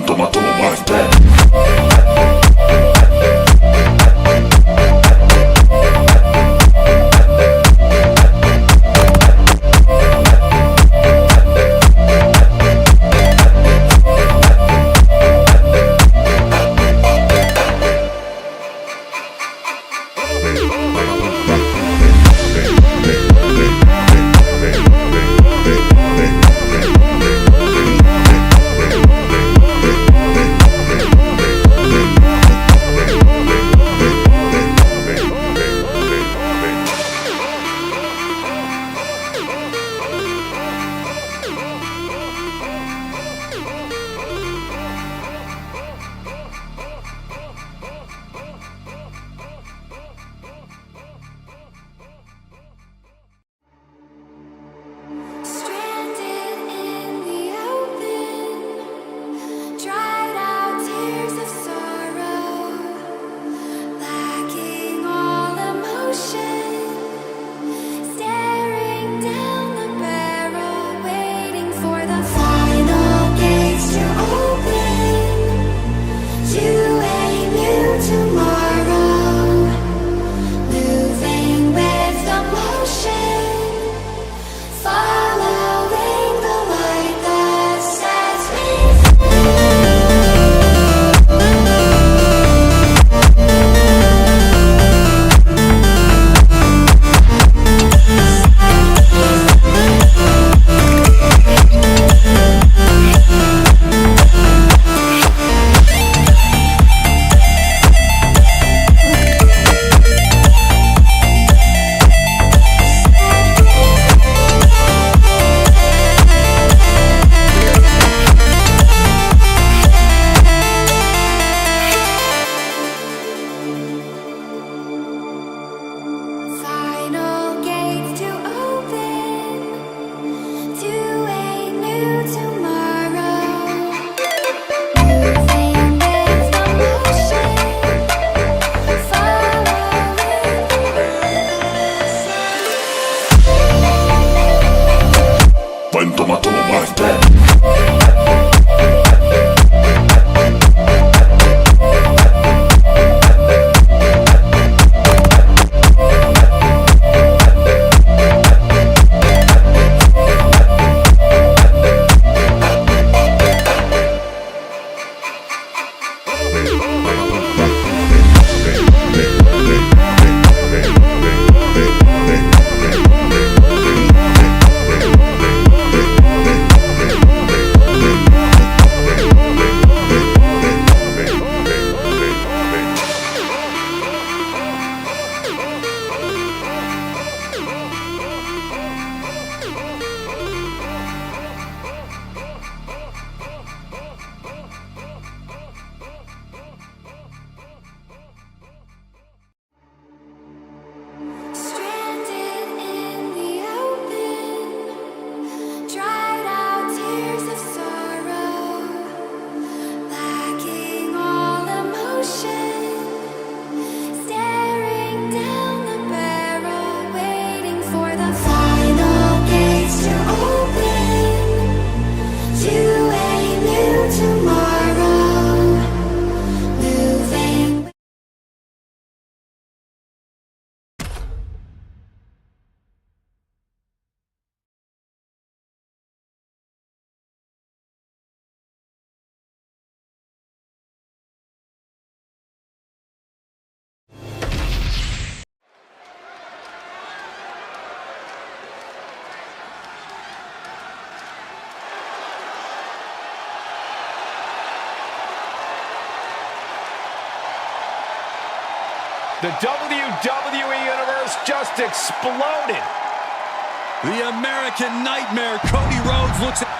Toma, toma mais, toma, toma mais, The WWE Universe just exploded. The American Nightmare, Cody Rhodes, looks at...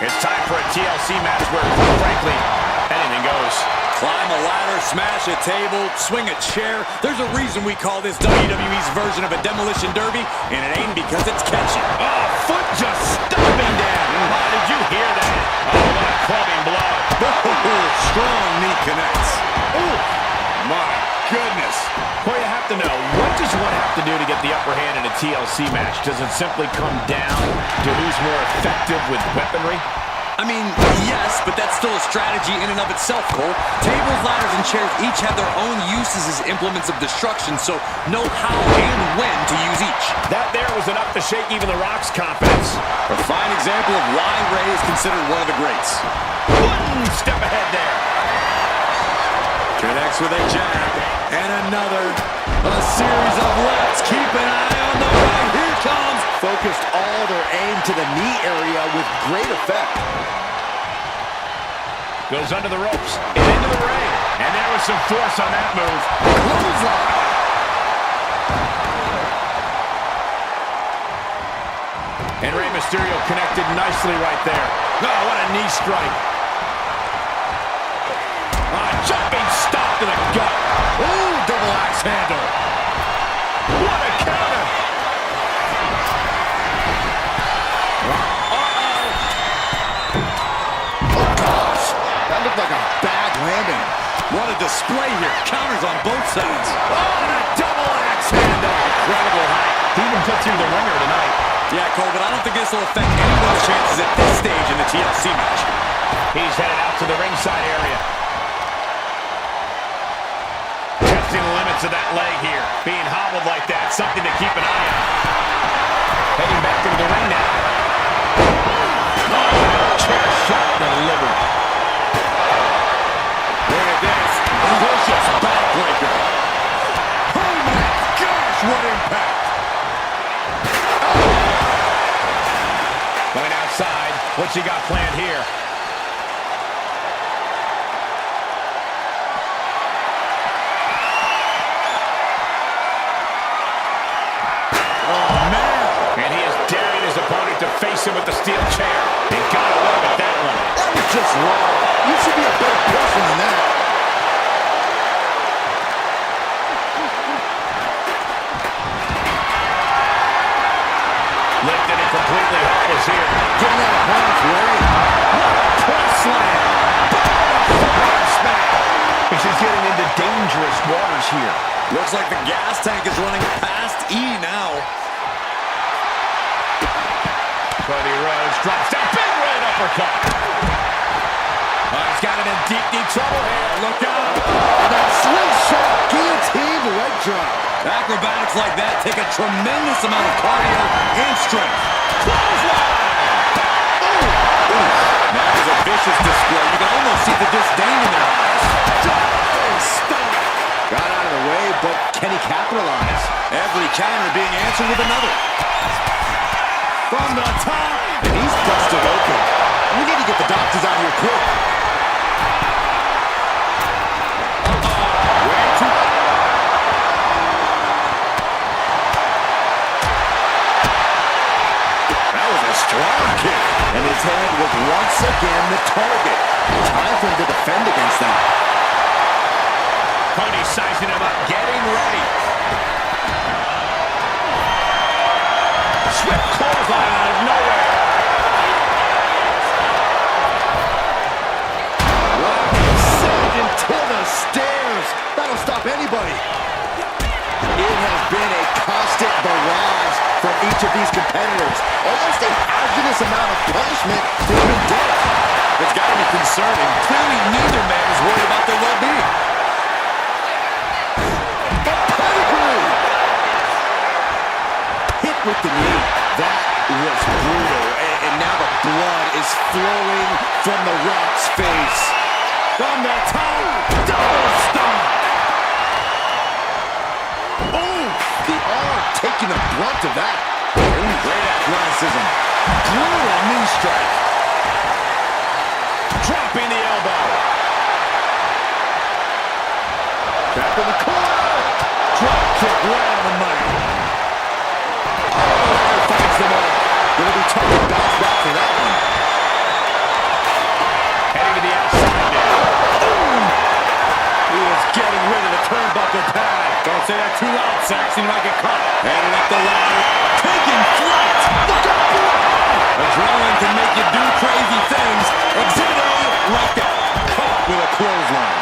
It's time for a TLC match where, quite frankly, anything goes. Climb a ladder, smash a table, swing a chair. There's a reason we call this WWE's version of a demolition derby, and it ain't because it's catchy. Oh, foot just stomping down. How did you hear that? Oh, what a clubbing blow. Strong knee connects. Ooh, my goodness. Well, you have to know, what does one have to do to get the upper hand in a TLC match? Does it simply come down to who's more effective with weaponry? I mean, yes, but that's still a strategy in and of itself, Cole. Tables, ladders, and chairs each have their own uses as implements of destruction, so know how and when to use each. That there was enough to shake even The Rock's confidence. A fine example of why Ray is considered one of the greats. One step ahead there. Connects with a jab, and another. A series of lefts. Keep an eye on the right. Here comes. Focused all their aim to the knee area with great effect. Goes under the ropes and into the ring. And there was some force on that move. Clothesline. And Rey Mysterio connected nicely right there. Oh, what a knee strike. Jumping stop to the gut. Ooh, double axe handle. What a counter. Oh, gosh. That looked like a bad landing. What a display here. Counters on both sides. Oh, and a double axe handle. Incredible height. He even put through the ringer tonight. Yeah, Cole, but I don't think this will affect anyone's chances at this stage in the TLC match. He's headed out to the ringside area. Testing the limits of that leg here. Being hobbled like that, something to keep an eye on. Heading back into the ring now. Oh, chair shot delivered. Look at this. Delicious backbreaker. Oh, my gosh, what impact. Going outside. What's he got planned here? To face him with the steel chair. He got away with that one. That was just wrong. You should be a better person than that. Lifted and completely helpless here. Getting out of harm's way. Press slam. Forearm smack. He's getting into dangerous waters here. Looks like the gas tank is running past E now. Cody Rhodes drops down. Big red uppercut. He's got him in deep, deep trouble here. Look out. That slingshot guillotine leg drop. Acrobatics like that take a tremendous amount of cardio and strength. Clothesline. That was a vicious display. You can almost see the disdain in their eyes. Stop. Got out of the way, but can he capitalize? Every counter being answered with another. From the top. And he's busted open. We need to get the doctors out here quick. That was a strong kick. And his head was once again the target. Time for him to defend against that. Cody sizing him up, getting ready. Swift clothesline out of nowhere. Wow, sent into the stairs. That'll stop anybody. It has been a constant barrage from each of these competitors. Almost a hazardous amount of punishment has been dealt. It's got to be concerning. Clearly, neither man is worried about their well-being. A pedigree. Hit with the knee. That was brutal. And now the blood is flowing from the Rock's face. From the top. Double stomp. Oh, the arm taking the brunt of that. Great athleticism. Brutal knee strike. Dropping the elbow. Back in the corner. Drop kick right on the money. Oh, finds them all. Gonna be tough to bounce back for that one. Heading to the outside now. He is getting rid of the turnbuckle pad. Don't say that too loud, Saxon. You might get caught. Heading up the ladder. Taking flight. Look out below. Adrenaline can make you do crazy things. Exhibit A right there. Caught with a clothesline.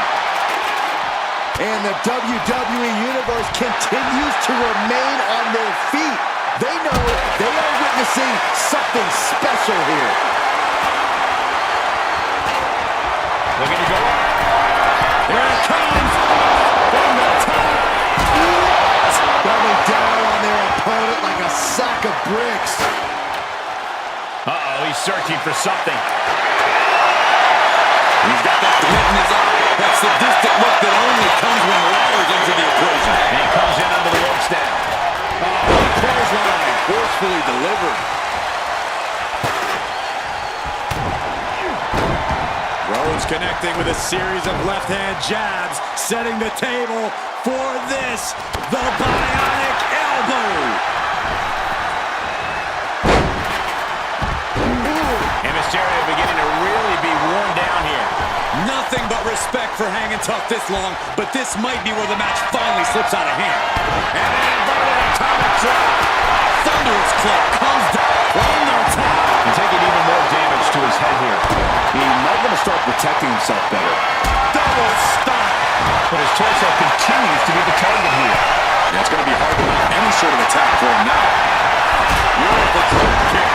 And the WWE Universe continues to remain on their feet. They know they are witnessing something special here. Looking to go up. Here it comes. From the top. Coming down on their opponent like a sack of bricks. Uh-oh, he's searching for something. He's got that glint in his eye. That sadistic look that only comes when ladders into the equation. And he comes in under the ropes now. Clothesline, forcefully delivered. Rhodes connecting with a series of left-hand jabs, setting the table for this, the bionic elbow. And Mysterio beginning to really be worn down here. Nothing but respect for hanging tough this long, but this might be where the match finally slips out of hand. And an inverted atomic drop. Thunderous club comes down from the top. And taking even more damage to his head here. He might want to start protecting himself better. Double stop. But his torso continues to be the target here. And it's going to be hard to mount any sort of attack for him now. Beautiful drop kick.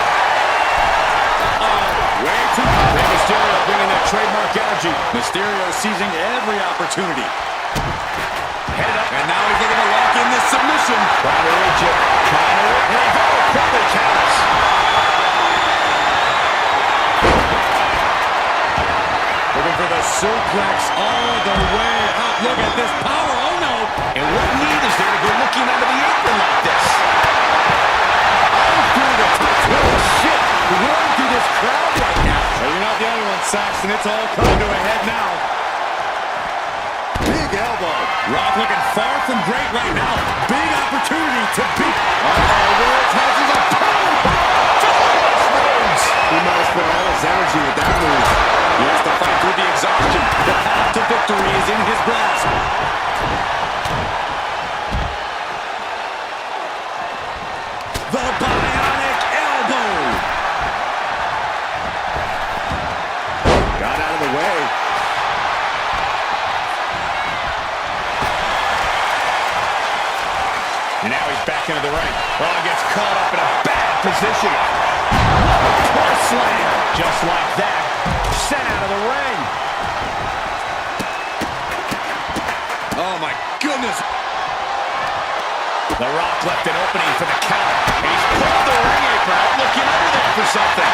Way too high. And Mysterio bringing that trademark energy. Mysterio seizing every opportunity. Head up. And now he's looking to lock in this submission. Trying to reach it. Trying to reach it. Oh, quickly counts. Looking for the suplex all the way up. Look at this power. Oh, no. And what need is there to go looking under the apron like this? Holy shit! Run through this crowd right now. Well, you're not the only one, Saxton. It's all coming to a head now. Big elbow. Rock looking far from great right now. Big opportunity to beat. Rhodes has his opponent. He might have spent all his energy with that move. He has to fight through the exhaustion. The path to victory is in his grasp. The bionic elbow. Got out of the way. And now he's back into the ring. Oh, gets caught up in a bad position. Poor slam. Just like that. Sent out of the ring. Oh, my goodness. The Rock left an opening for the count. And he's pulled the ring apron out, looking under there for something.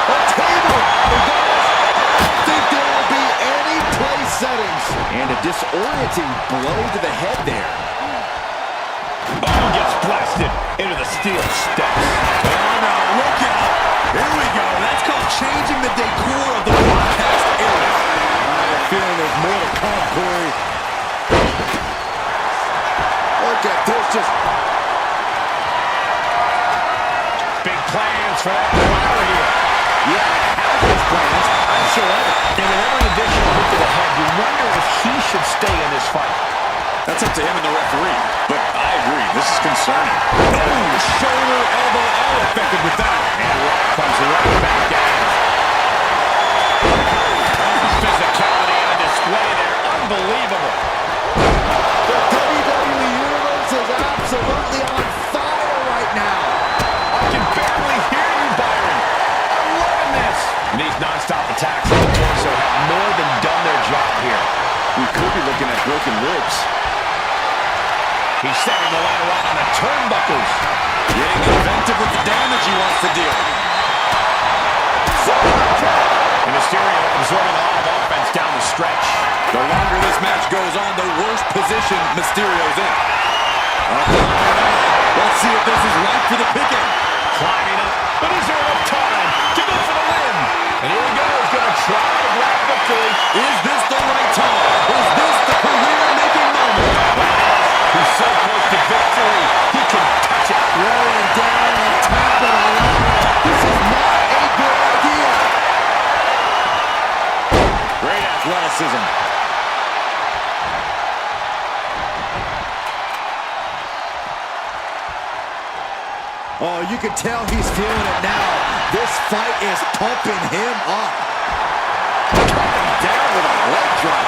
A table. I don't think there will be any place settings. And a disorienting blow to the head there. Oh, gets blasted into the steel steps. Oh, no, look out. Here we go. That's called changing the decor of the broadcast area. I have a feeling there's more to come, Corey. Look at this, just... Big plans for that power here. Yeah, have his plans. I'm sure of it. And with every additional hit to the head, you wonder if he should stay in this fight. That's up to him and the referee. But I agree, this is concerning. Oh, shoulder, elbow, all affected with that. And Rock comes right back at him. Physicality on display there. Unbelievable. The WWE Universe is absolutely on fire right now. I can barely hear you, Byron. I'm loving this. And these non-stop attacks on the torso have more than done their job here. We could be looking at broken ribs. He's setting the ladder up on the turnbuckles. Getting inventive with the damage he wants to deal. And Mysterio absorbing a lot of offense down the stretch. The longer this match goes on, the worse position Mysterio's in. Let's see if this is right for the picking. Climbing up, but is there enough time to go for the win? And here he goes, going to try to grab victory. Is this the right time? Is this the career-making moment? He's so close to victory, he can touch it. Rolling down on top of the ladder. This is not a good idea. Great athleticism. Oh, you can tell he's feeling it now. This fight is pumping him up. Coming down with a leg drop.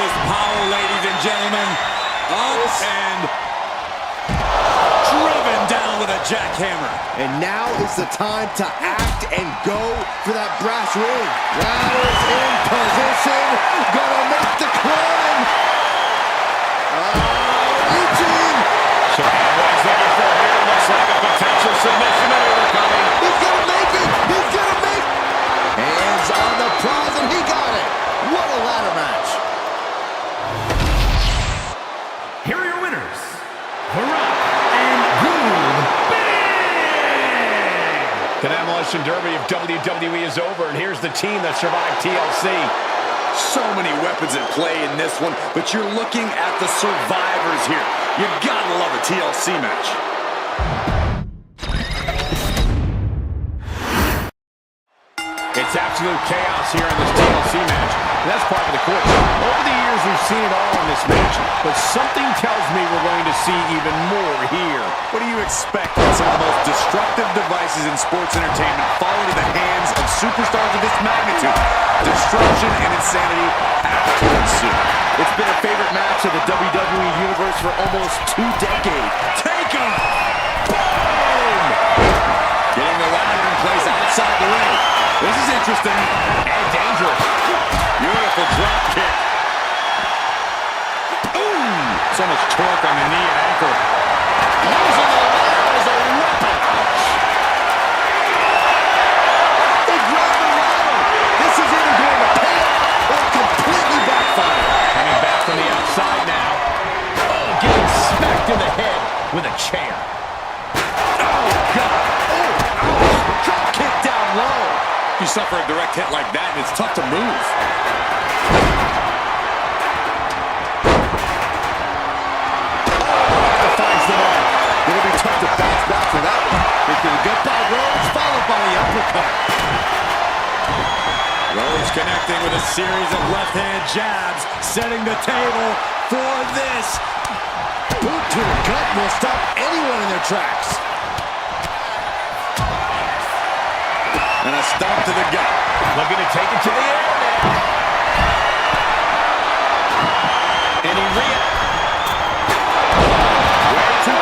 this power, ladies and gentlemen. Up and driven down with a jackhammer. And now is the time to act and go for that brass ring. Ladder's in position. Gonna make the climb. Eugene. So what's looking for here? Looks like a potential submission maneuver coming. He's gonna make it. He's gonna make it. Hands on the prize, and he got it. What a ladder match. Here are your winners, The Rock and Goldberg. The Demolition Derby of WWE is over, and here's the team that survived TLC. So many weapons at play in this one, but you're looking at the survivors here. You gotta love a TLC match. It's absolute chaos here in this TLC match. And that's part of the course. Over the years, we've seen it all in this match, but something tells me we're going to see even more here. What do you expect when some of the most destructive devices in sports entertainment fall into the hands of superstars of this magnitude? Destruction and insanity have to ensue. It's been a favorite match of the WWE Universe for almost 2 decades. Take him! Boom! Getting the ladder in place outside the ring. This is interesting and dangerous. Beautiful drop kick. Ooh! So much torque on the knee and ankle. Using the ladder as a weapon. They grab the ladder. This is either going to pay off or completely backfire. Coming back from the outside now. Oh, getting smacked in the head with a chair. Oh, God. Oh, drop kick down low. You suffer a direct hit like that, and it's tough to move. Defines them all. It'll be tough to bounce back for that one. It's going to get by Rhodes, followed by the uppercut. Rhodes connecting with a series of left-hand jabs, setting the table for this. Boot to the gut will stop anyone in their tracks. And a stomp to the gut. Looking to take it to the air now. And he where to?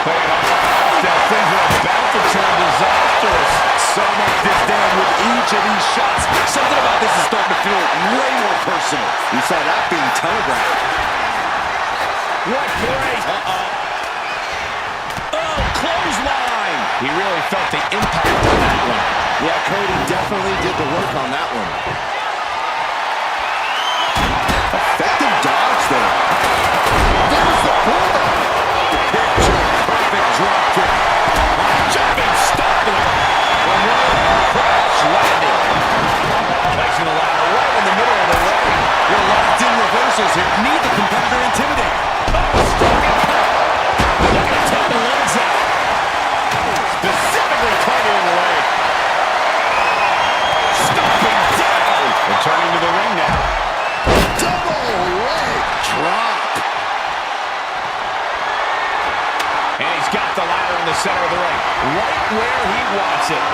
Playing off that things are about to turn disastrous. So much disdain with each of these shots. Something about this is starting to feel way more personal. You saw that being telegraphed. What great. Oh, clothesline. He really felt the impact on that one. Yeah, Cody definitely did the work on that one. Effective dodge there. There's the pullback. Picture perfect drop kick. Jumping stop to the crash landing. Placing the ladder right in the middle of the ring. You're locked in reversals here. Need the competitor intimidated. Looking to take the legs out. Specifically targeting the leg. Stomping down. Returning to the ring now. Double leg drop. And he's got the ladder in the center of the ring. Right where he wants it.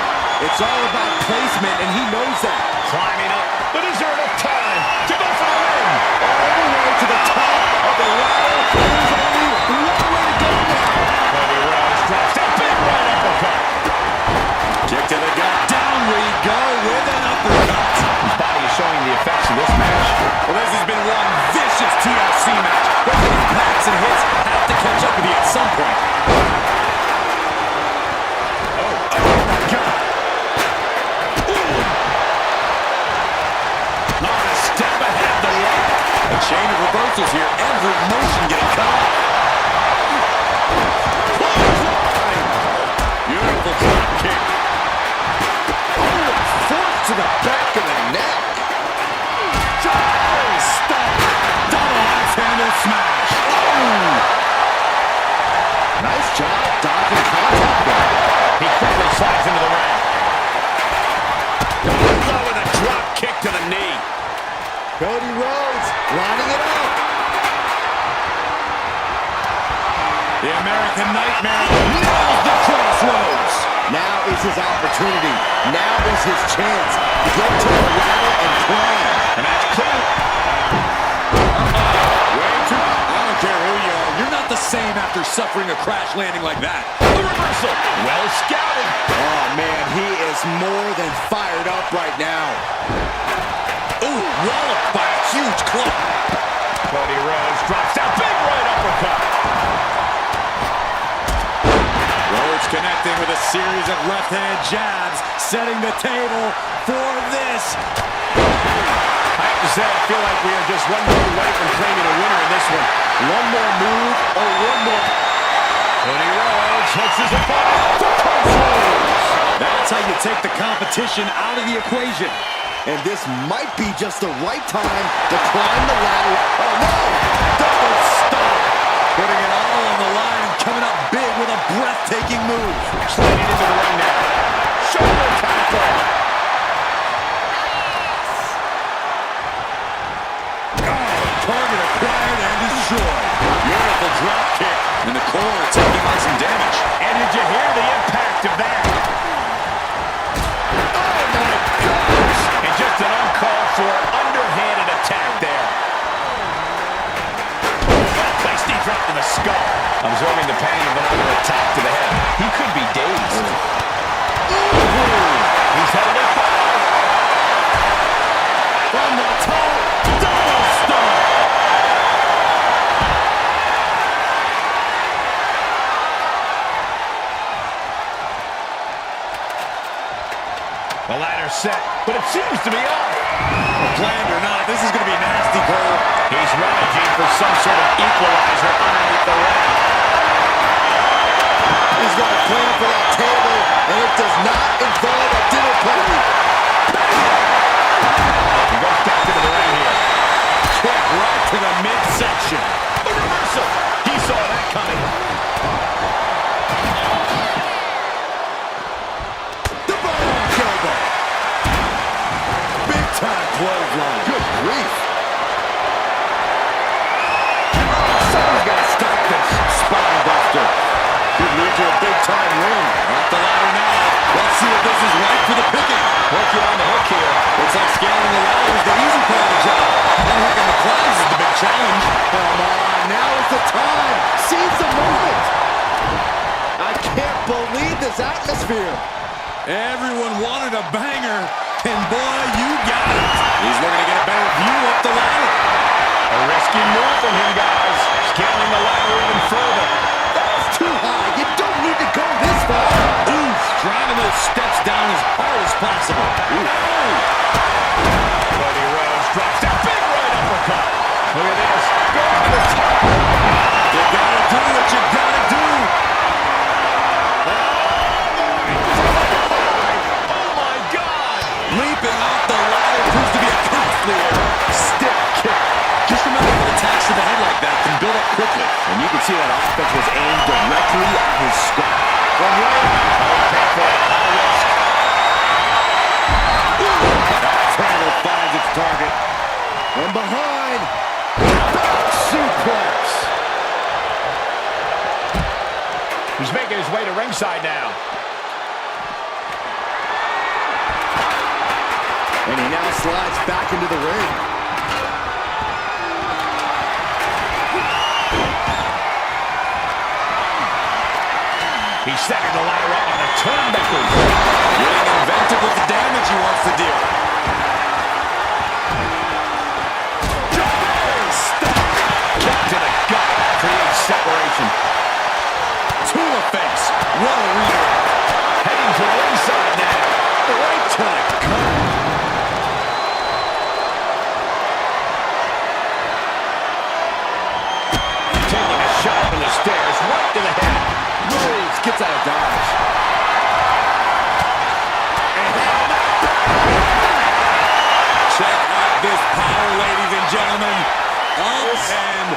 It's all about placement, and he knows that. Climbing up. But is there enough time to go for the win? All the way to the top of the ladder. There's only one way to go now. Cody Rhodes drops that big right uppercut. Kick to the gut. Down we go with an uppercut. His body is showing the effects of this match. Well, this has been one vicious TLC match. Those impacts and hits have to catch up with you at some point. Oh my God. Ooh. Not a step ahead the left. A chain of reversals here. Every motion getting cut off. Beautiful drop kick. Force to the back of the neck. Stop. Double axe-handle smash. Oh. Nice job dodging contact there. He quickly slides into the ring. Low with a drop kick to the knee. Cody Rhodes lining it up. The American Nightmare nails the crossroads. Now is his opportunity. Now is his chance to get to the ladder and climb. And that's clear. Way too. I don't care who you are. You're not the same after suffering a crash landing like that. The reversal. Well scouted. Oh, man, he is more than fired up right now. Ooh, walloped by a huge club. Cody Rhodes drops down. Big right uppercut. Rhodes connecting with a series of left-hand jabs, setting the table for this. I have to say, I feel like we are just one move away from claiming a winner in this one. One more move or one more. Cody Rhodes hits his opponent. That's how you take the competition out of the equation. And this might be just the right time to climb the ladder. Oh, no! Double stomp! Putting it all on the line and coming up big with a breathtaking move. Sliding into the ring now. Shoulder tackle. Target acquired and destroyed. Beautiful drop kick. And the core taking on some damage. And did you hear the impact of that? Oh, my gosh. And just an uncalled for underhanded attack there. Place knee drop to the skull. Absorbing the pain of another attack to the head. He could be dazed. He's held it high. From the top. Double stomp. The ladder's set, but it seems to be off. Planned or not, this is going to be nasty, Cole. He's rummaging for some sort of equalizer underneath the ring. He's got a plan for that table, and it does not involve a dinner party. He goes back into the ring here. Kick right to the midsection. The reversal. He saw that coming. The bomb elbow. Big time clothesline. Good grief. Someone's got to stop this. Spine buster. Could lead to a big time win. Up the ladder now. Let's see if this is right for the picking. Working on the hook here. Looks like scaling the ladder is the easy part of the job. Unhooking the flags is the big challenge. Come on, now is the time. Seize the moment. I can't believe this atmosphere. Everyone wanted a banger, and boy, you got it. He's looking to get a better view up the ladder. A risky move from him, guys. Scaling the ladder even further. That's too high. You don't need to go this far. Ooh, driving those steps down as hard as possible. Cody Rhodes drops down. Big right uppercut. Look at this. Goes to the top. You gotta do what you gotta do. Oh, my God. Leaping off the ladder proves to be a costly error. Stiff kick. Just remember that attacks to the head like that can build up quickly. And you can see that offense was aimed directly at his skull. From right. Okay, for high risk. Triangle finds its target. From behind. Back suplex. He's making his way to ringside now. And he now slides back into the ring. He's setting the ladder up on the turnbuckles. Getting inventive with the damage he wants to deal. Kick to the gut. Creates separation. To the face. What a redirect. Heading to ringside now. Right to the gut. Taking a shot from the stairs. Right to the head. Rhodes gets out of dodge. Check out this power, ladies and gentlemen. Up and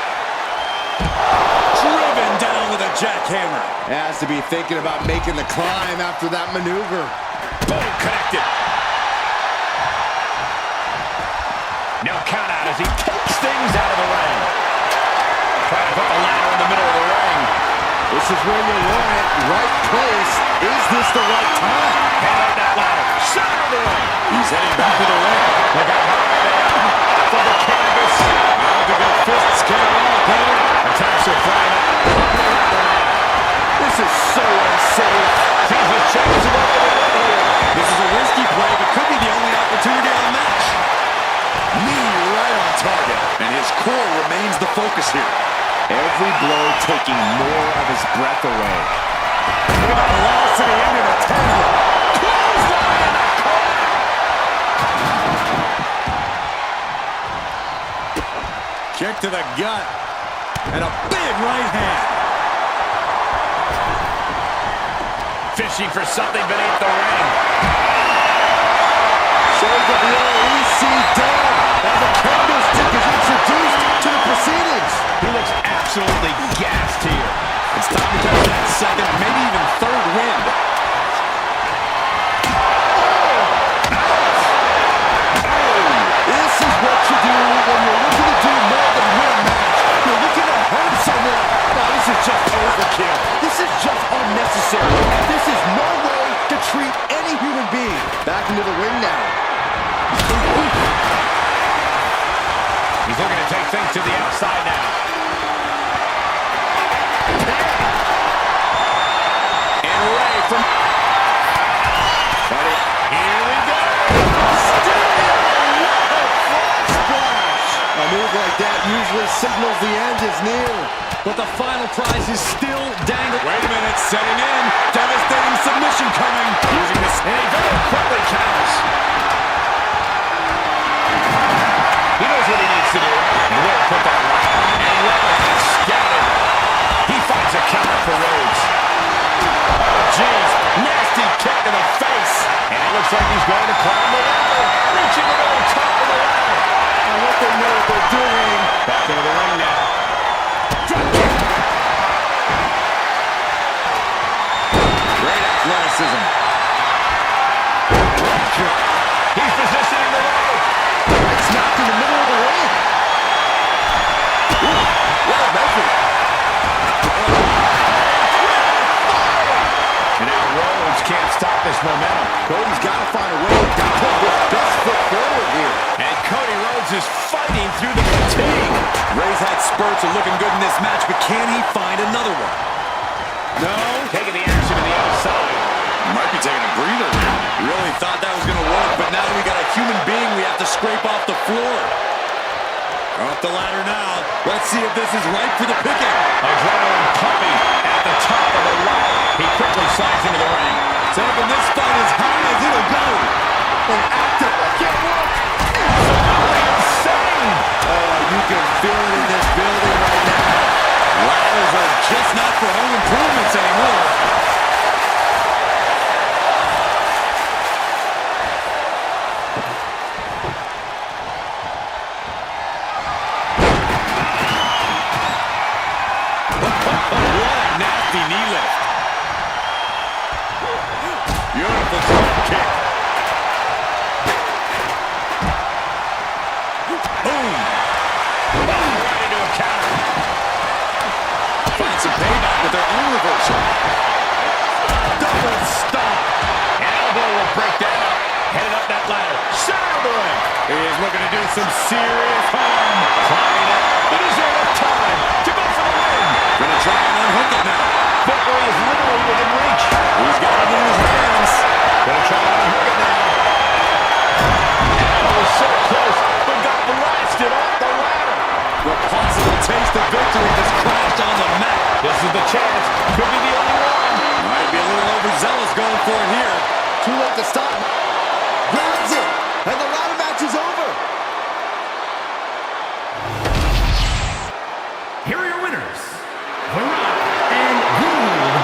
driven down with a jackhammer. Has to be thinking about making the climb after that maneuver. Boom, connected. No count out as he takes things out of the ring. Trying to put the ladder in the middle of the ring. This is when you want it. Right place. Is this the right time? Head up that ladder. Center of the ring. He's heading back to the ring. Look how high they are from the canvas. I don't think their fists can all Cody. Attacks are flying up. On the ladder now. This is so unsafe. Sees his chance to go for the win here. This is a risky play, but could be the only opportunity on the match. Knee right on target, and his core remains the focus here. Every blow taking more of his breath away. Look at the velocity into the tendon. Clothesline in the corner. Kick to the gut, and a big right hand. Fishing for something beneath the ring. Shows the EC down as a candlestick is introduced to the proceedings. He looks absolutely gassed here. It's time to catch that second, maybe even third wind. This is what you do when you're looking to do more than win a match. You're looking to hurt someone. Now, this is just overkill. This is just unnecessary. This is no way to treat any human being. Back into the ring now. He's looking to take things to the outside now. And Ray from... Here we go. A move like that usually signals the end is near. But the final prize is still dangling. Wait a minute, setting in. Devastating submission coming. Using this, and he very quickly counters. He knows what he needs to do, and where to put that right. And Rhodes is scattered. He finds a counter for Rhodes. Oh, jeez. Nasty kick to the face. And it looks like he's going to climb the ladder. Reaching the very top of the ladder. And what they know what they're doing. Back into the ring now. Drop kick. Great athleticism. He's positioning the ladder. It's knocked in the middle of the ring. Ooh, well measured. And now Rhodes can't stop this momentum. Cody's got to find a way to put his best foot forward here. And Cody Rhodes is fighting through the fatigue. Ray's had spurts of looking good in this match, but can he find another one? No. Taking the action to the outside. Might be taking a breather here. Really thought that was going to work, but now we got a human being we have to scrape off the floor. Off the ladder now. Let's see if this is right for the picking. Adrenaline pumping at the top of the ladder. He quickly slides into the ring. Taking this fight as high as it'll go. An active can't work. Absolutely insane. Oh, you can feel it in this building right now. Ladders are just not for home improvements anymore. What a nasty knee lift. Beautiful drop kick. Boom. Oh, right into a counter. Find some payback with their own reversal. Double stop. An elbow will break down. Headed up that ladder. Center of the ring. He is looking to do some serious harm. Climbing up. It is enough time to go for the win. Gonna try and unhook it now. Victory is literally within reach. He's got it in his hands. Gonna try and unhook it now. Elbow was so close, but got blasted off the ladder. The possible taste of victory just crashed on the mat. This is the chance. Could be the only one. Might be a little overzealous going for it here. Too late to stop. Grabs it. And the ladder match is over. Here are your winners, The Rock and Gould.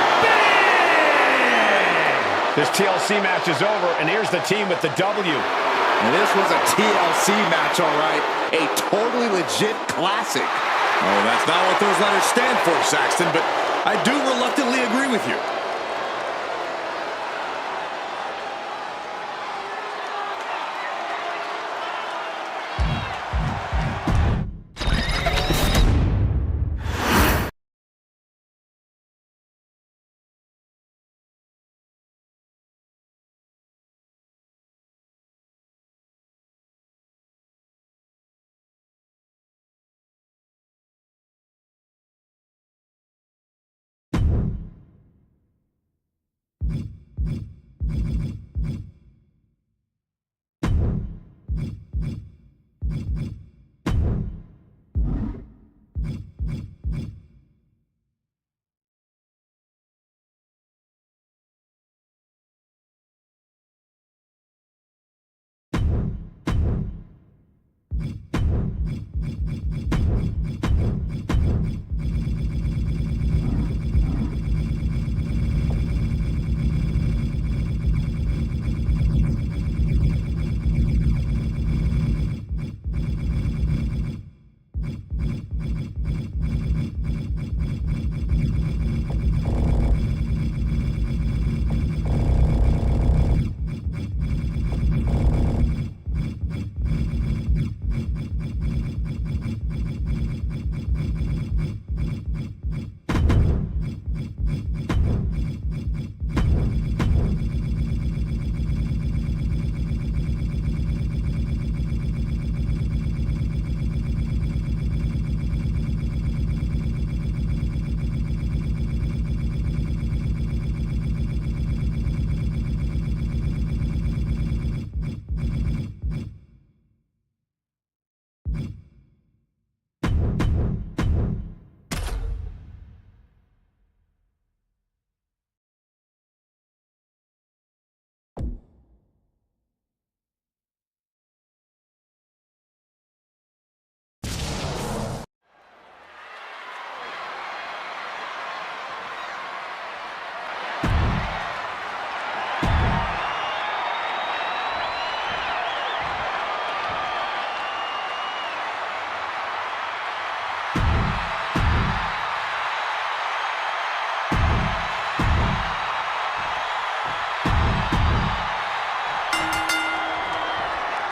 This TLC match is over, and here's the team with the W. And this was a TLC match, all right. A totally legit classic. Oh, that's not what those letters stand for, Saxton, but I do reluctantly agree with you.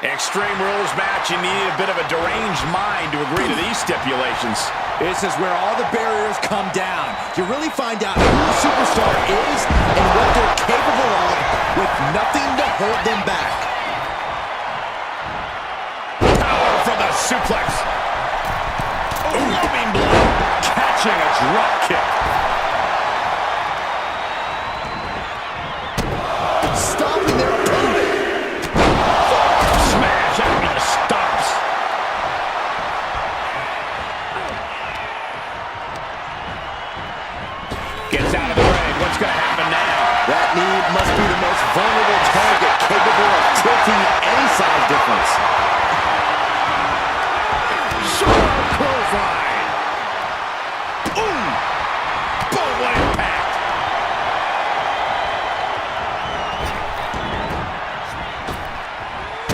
Extreme Rules match, you need a bit of a deranged mind to agree to these stipulations. This is where all the barriers come down. You really find out who the superstar is and what they're capable of with nothing to hold them back. Power from the suplex. Looming blow. Catching a drop kick. Stopping their opponent. Smash after the stops. Gets out of the ring. What's going to happen now? That knee must be the most vulnerable target capable of tilting any size difference. Sharp clothesline. Boom! Boom, what impact!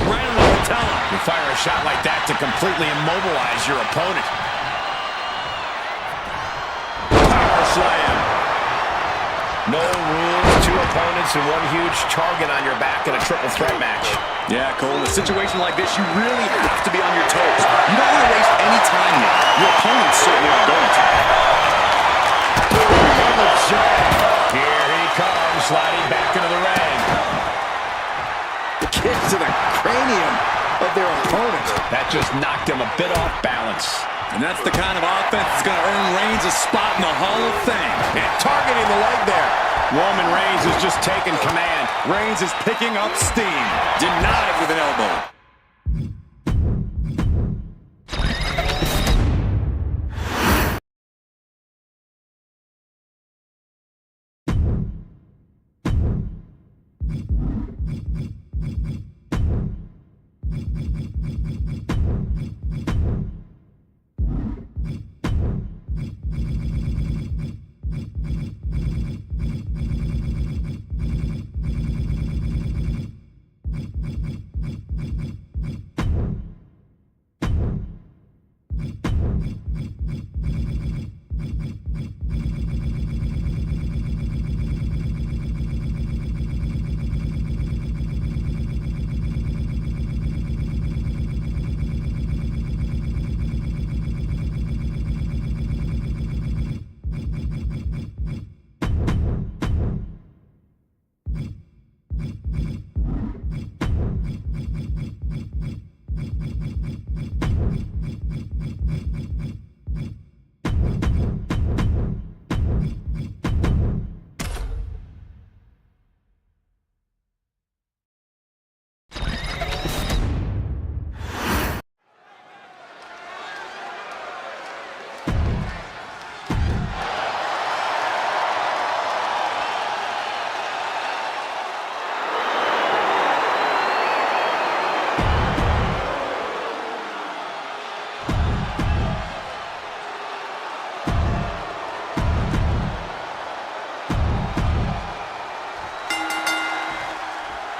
Right on the patella. You fire a shot like that to completely immobilize your opponent. Power slam. No rules, two opponents and one huge target on your back in a triple threat match. Yeah, Cole, in a situation like this, you really have to be on your toes. You don't want to waste any time here. Your opponents certainly aren't going to. On the jab. Here he comes, sliding back into the ring. Kick to the cranium of their opponent. That just knocked him a bit off balance. And that's the kind of offense that's going to earn Reigns a spot in the Hall of Fame. And targeting the leg there. Roman Reigns is just taking command. Reigns is picking up steam. Denied with an elbow.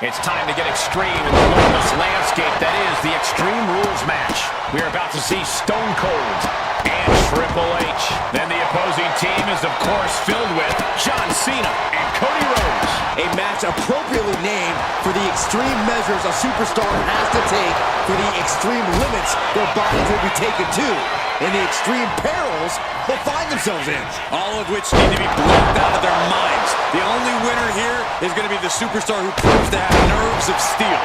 It's time to get extreme in the luminous landscape that is the Extreme Rules match. We are about to see Stone Cold and Triple H. Then the opposing team is, of course, filled with John Cena and Cody Rhodes. A match appropriately named for the extreme measures a superstar has to take for the extreme limits their bodies will be taken to, and the extreme perils they'll find themselves in. All of which need to be blocked out of their minds. The only winner here is going to be the superstar who proves to have nerves of steel.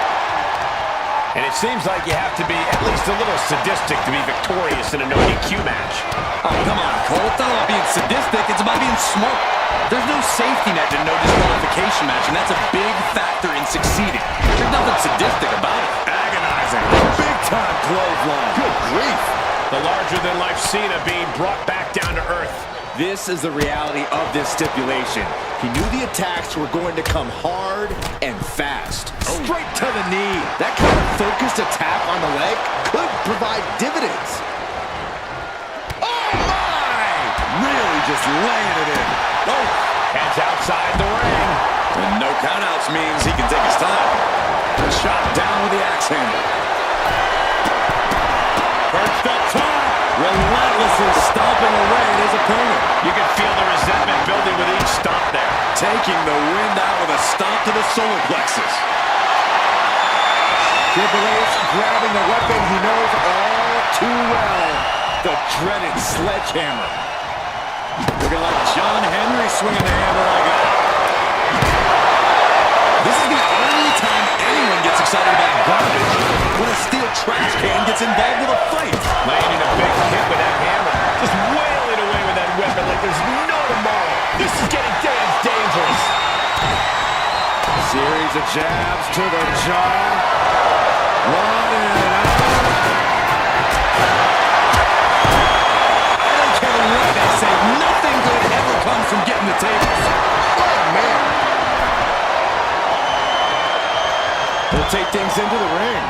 And it seems like you have to be at least a little sadistic to be victorious in a no-DQ match. Oh, come on, Cole. It's not about being sadistic. It's about being smart. There's no safety net in no disqualification match, and that's a big factor in succeeding. There's nothing sadistic about it. Agonizing. Big-time clothesline. Good grief. The larger-than-life Cena being brought back down to earth. This is the reality of this stipulation. He knew the attacks were going to come hard and fast. Straight to the knee. That kind of focused attack on the leg could provide dividends. Oh, my! Really just laying it in. Oh, heads outside the ring. And no countouts means he can take his time. Shot down with the axe handle. Perched up top. Relentlessly stomping away at his opponent. You can feel the resentment building with each stomp there. Taking the wind out with a stomp to the solar plexus. Triple H grabbing the weapon he knows all too well. The dreaded sledgehammer. Looking like John Henry swinging the hammer like that. This is the only time anyone gets excited about garbage when a steel trash can gets involved with a fight. Landing a big hit with that hammer. Just wailing away with that weapon like there's no tomorrow. This is getting damn dangerous. Series of jabs to the jaw. One and out. I don't care what they say. Nothing good ever comes from getting the tables. Oh, man. He'll take things into the ring.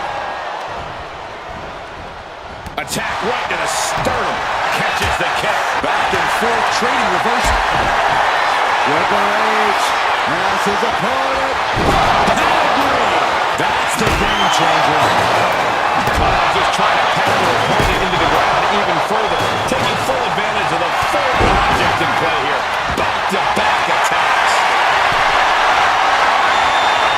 Attack right to the sternum. Catches the kick. Back and forth, trading reversal. Triple H has his opponent. That's the game changer. Just trying to pound their opponent into the ground even further. Taking full advantage of the full object in play here. Back-to-back attacks.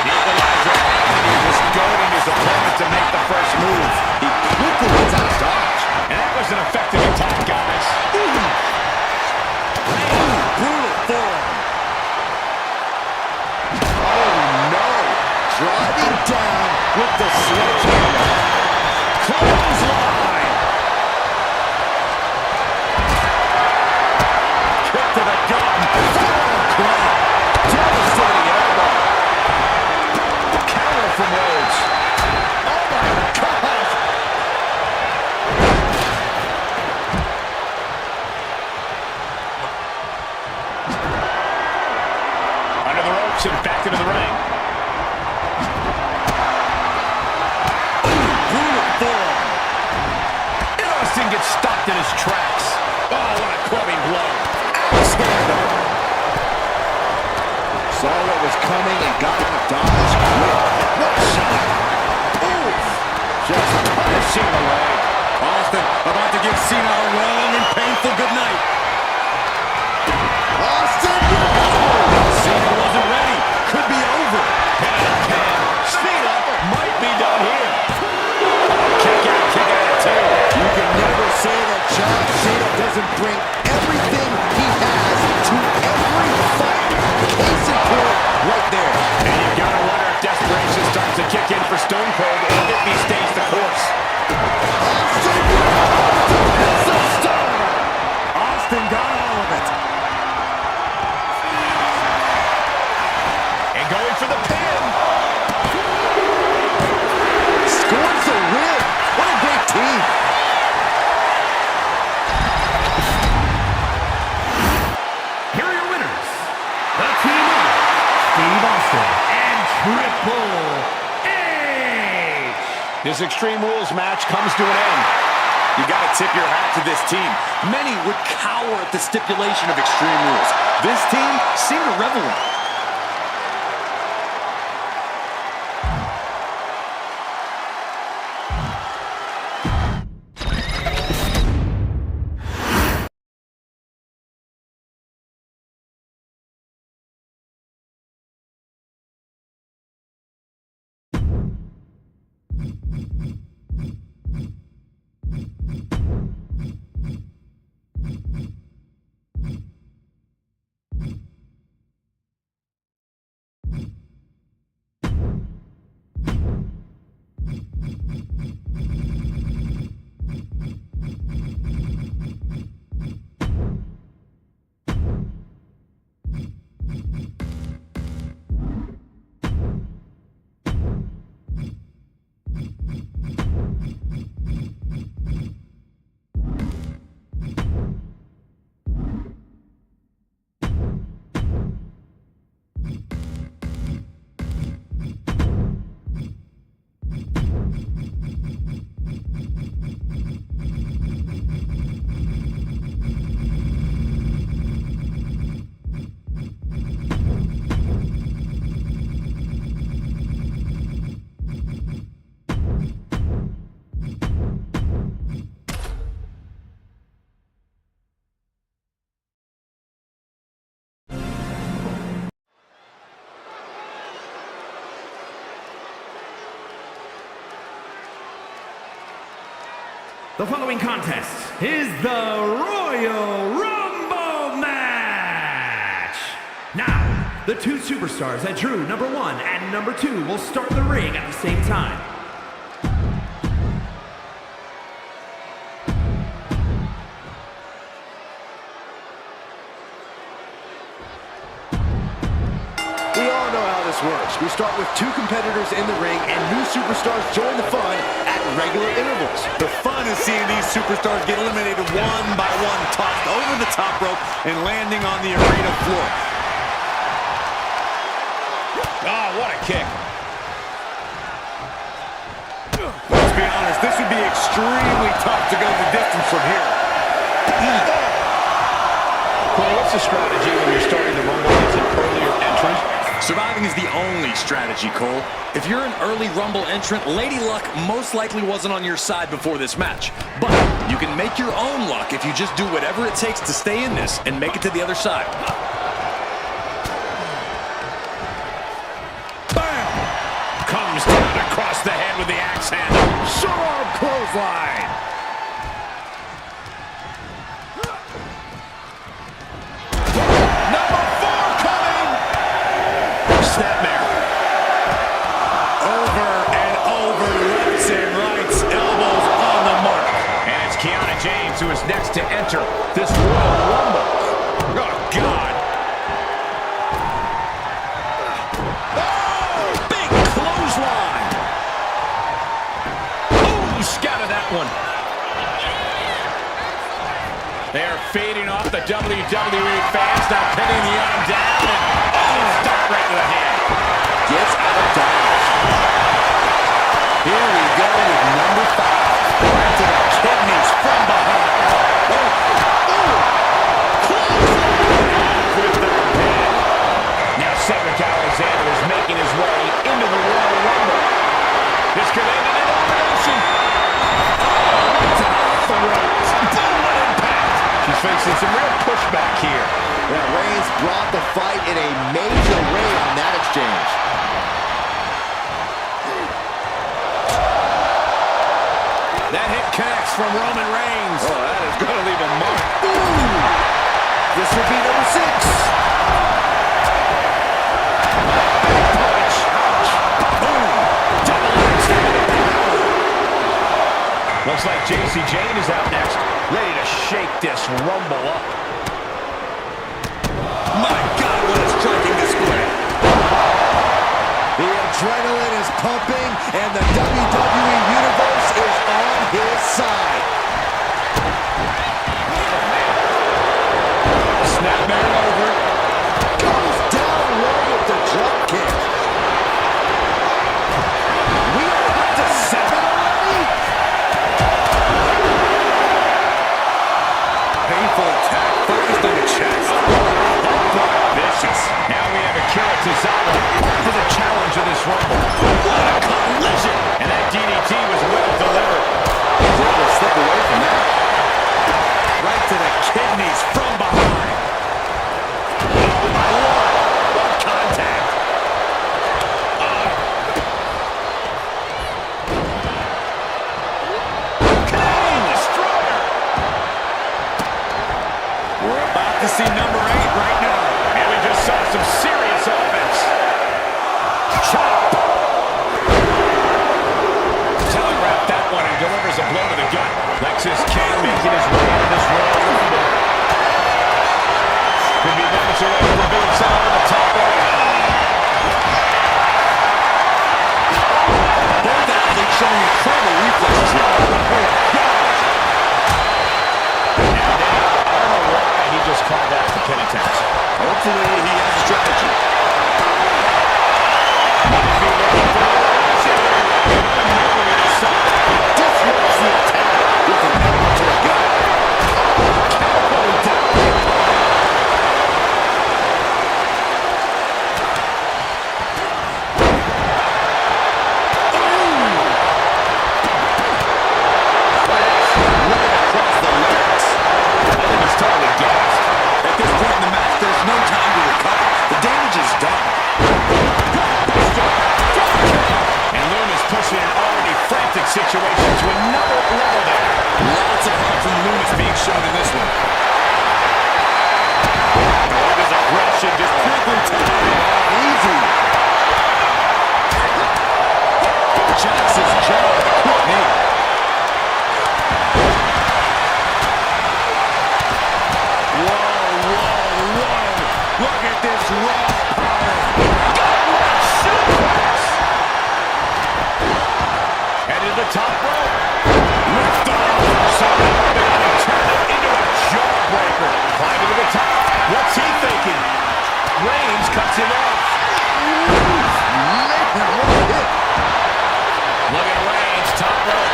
The equalizer happened. He was goading his opponent to make the first move. He quickly gets out of dodge. And that was an effective attack, guys. Brutal form. Oh, no. Driving down with the sledgehammer. Clothesline. Kick to the gut. Forearm. Devastating elbow. Counter from Rhodes. Oh, my God. Under the ropes and back into the ring. Brutal form. And Austin gets stopped in his tracks. Oh, what a clubbing blow. Outstander. Saw what was coming and got out of dodge quick. What a shot. Oof. Just punishing the leg. Austin about to give Cena a long and painful goodnight. Austin. Cena wasn't ready. Could be over. Cena might be done here. Kick out of two. You can never say that John Cena doesn't bring everything he has to every fight. Case in point, right there. And you gotta wonder if desperation starts to kick in for Stone Cold or if he stays the course. Austin. It's a star. Austin got all of it. And going for the pin. Scores the win. What a great team. Here are your winners. The team of Steve Austin and Triple H. This Extreme Rules match comes to an end. You got to tip your hat to this team. Many would cower at the stipulation of Extreme Rules. This team seemed to revel in it. The following contest is the Royal Rumble match. Now, the two superstars that drew number 1 and number 2 will start the ring at the same time. We all know how this works. We start with 2 competitors in the ring, and new superstars join the fun at regular intervals. The fun is seeing these superstars get eliminated one by one, tossed over the top rope and landing on the arena floor. Oh, what a kick. Let's be honest, this would be extremely tough to go the distance from here. Well, what's the strategy when you're starting the Rumble as an earlier entrant? Surviving is the only strategy, Cole. If you're an early Rumble entrant, Lady Luck most likely wasn't on your side before this match. But you can make your own luck if you just do whatever it takes to stay in this and make it to the other side. Bam! Comes down across the head with the axe handle. Sure, clothesline. Snapmare. Over and over, lefts and rights, elbows on the mark. And it's Kiana James who is next to enter this Royal Rumble. Oh, God. Oh, big clothesline. Oh, scouted that one. They are fading off the WWE fans, now pinning the arm down, and stop right to the hand. Gets out of dodge. Here we go with number 5. Right to the kidneys from behind. Now Cedric Alexander is making his way into the Royal Rumble. This could end in an elimination. Right to the throat. Boom, what impact. She's facing some real pushback here. Yeah, Reigns brought the fight in a major way on that exchange. That hit connects from Roman Reigns. Oh, that is going to leave a mark. Ooh. This will be number 6. Big punch. Boom. Double axe handle. Looks like JC Jane is out next, ready to shake this Rumble up. My God, what a striking display. The adrenaline is pumping, and the WWE Universe is on his side. Snapmare over. Goes down low with the drop kick. We are up to 7 already? Painful attack Hopefully he has a strategy. Disrupts the attack with an elbow to the gut. Situation to another level there. Lots of heart from Loomis being shown in this one. His aggression just driven time. Easy. Jackson's jaw with a quick knee. Whoa. Look at this raw power. Gut-wrench suplex. Headed to the top rope. Lift off. Something big and turned it into a jawbreaker. Climbing to the top. What's he thinking? Reigns cuts him off. Look at Reigns, top rope.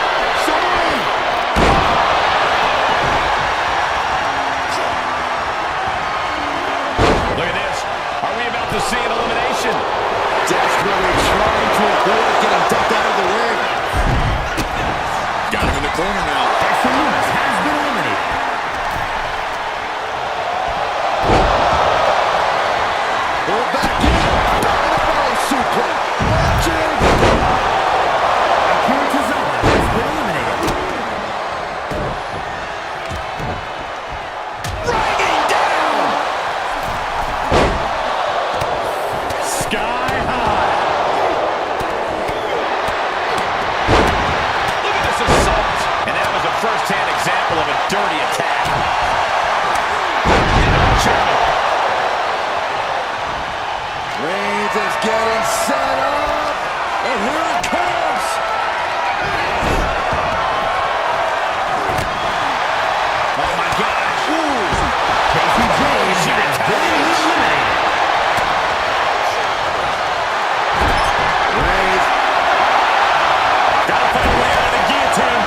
Look at this. Are we about to see an elimination? Desperately trying to avoid getting dumped out of the ring. Got him in the corner now. Loomis has been eliminated. Pull back in. Belly suplex. Akira Tozawa has been eliminated. Riding down. Sky high. Look at this assault. And that was a first-hand example of a dirty attack. Reigns is getting set up. And here it comes. Oh my gosh. Casey James has been eliminated. Reigns. Gotta find a way out of the guillotine.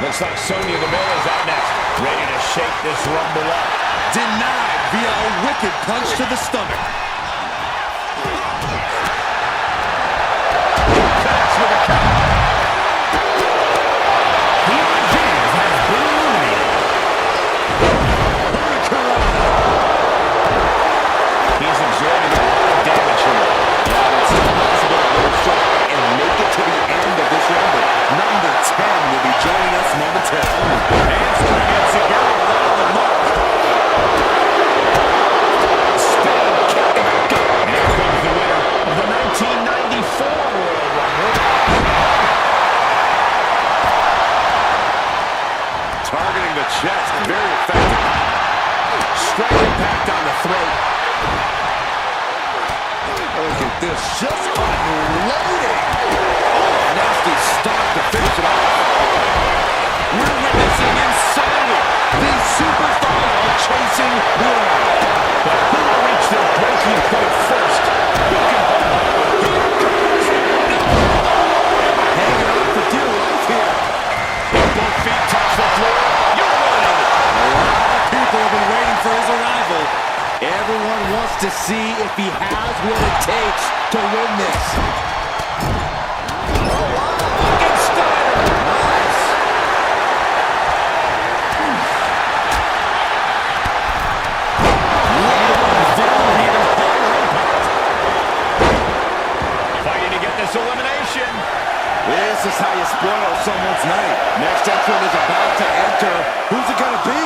Looks like Sonya Deville is out next. Ready to shake this Rumble up. Denied via a wicked punch to the stomach. Connects with a counter. Casey James has been eliminated. He's absorbing a lot of damage here. Yeah, it's still possible to go strong and make it to the end of this Rumble. Number 10 will be joining us momentarily. Handspring and Segura around the mark. Spinning kick in the gut. And here comes the winner of the 1994 Royal Rumble. Targeting the chest, very effective. Straight impact on the throat. Look at this, just unloading. Oh, nasty start to finish it off. We're witnessing insanity. These superstars are chasing glory. But who will reach their breaking point first? Who can hold on? Here it comes. Hanging on for dear life here. If both feet touch the floor, you're eliminated. A lot of people have been waiting for his arrival. Everyone wants to see if he has what it takes to win this. Nice. Fighting to get this elimination. This is how you spoil someone's night. Next entrant is about to enter. Who's it gonna be?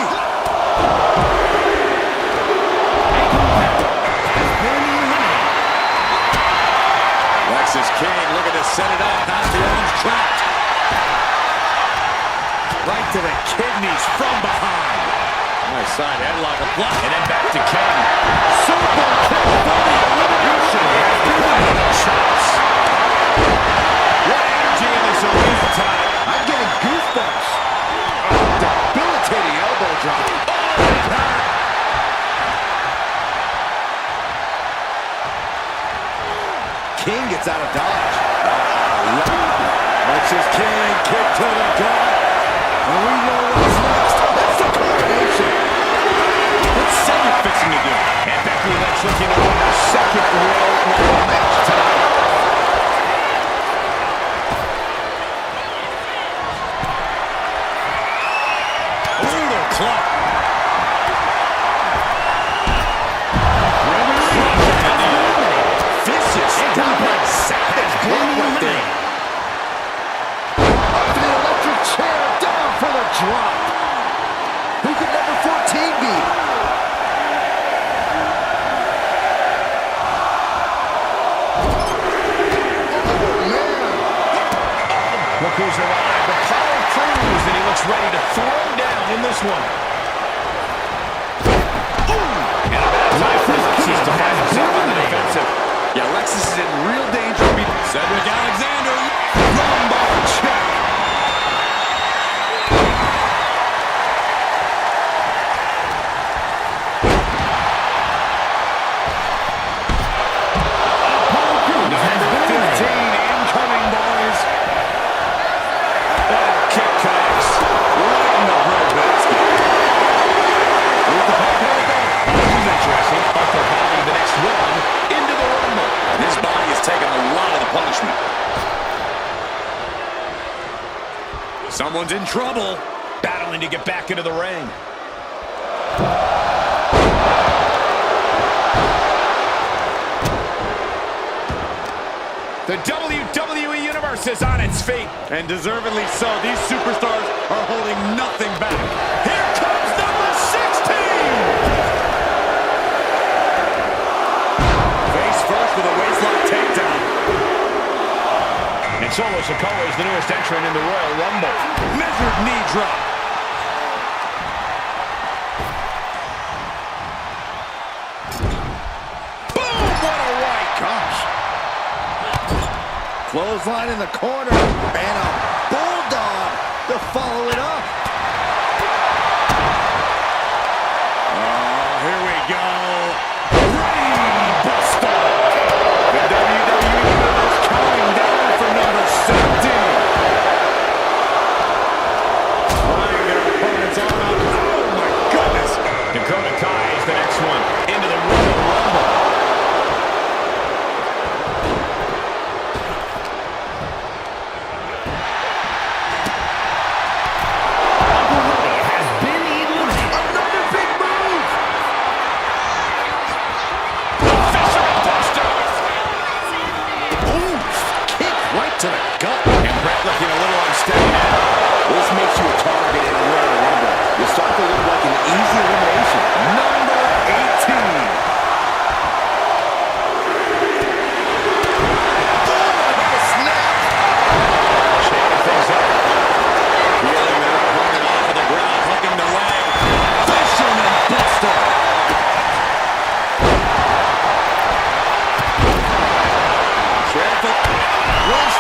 Lexus King looking to set it up. Has the arms trapped. Right to the kidneys from behind. Nice side headlock applied. And then back to King. Super kick for the elimination. Chops. What energy in this arena tonight. I'm getting goosebumps. drop. King gets out of dodge. Watch this King kick to the gut. And we know what's next. That's the combination. What's Cedric fixing to do? And Becky Lynch looking to win her second Royal Rumble match tonight. Brutal club. Vicious. Downright savage blow right there. Up to the electric chair. Down for the drop. Who could number 14 be? Look who's arrived. Apollo Crews, and he looks ready to throw down in this one. Ooh! And a bad time for Alexis to find himself on the defensive. Yeah, Alexis is in real danger. Cedric Alexander. Rumble check. Number 15 incoming, boys. That kick connects right in the breadbasket. Here's the pocket of the ball. This is interesting. Arthur having the next one into the Rumble. His body has taken a lot of the punishment. Someone's in trouble. Battling to get back into the ring. The WWE Universe is on its feet. And deservedly so. These superstars are holding nothing back. Here comes number 16! Face first with a waistlock takedown. And Solo Sikoa is the newest entrant in the Royal Rumble. Measured knee drop. Boom! What a right. Gosh. Clothesline in the corner. And a bulldog to follow it up. Oh, here we go. Brainbuster. The WWE Universe counting down for number 17. Trying their opponent's arm out. Oh, my goodness. Dakota Kai is the next one into the Royal Rumble. Has been eliminated. Another big move. Fisherman Buster. Ooh, kick right to the gut. And Brett looking a little unsteady now. This makes you a target in a Royal Rumble. You start to look like an easy elimination. Number 18. Shaking things up. Feeling their opponent off of the ground, hooking the leg. Fisherman Buster. Traffic. Rush.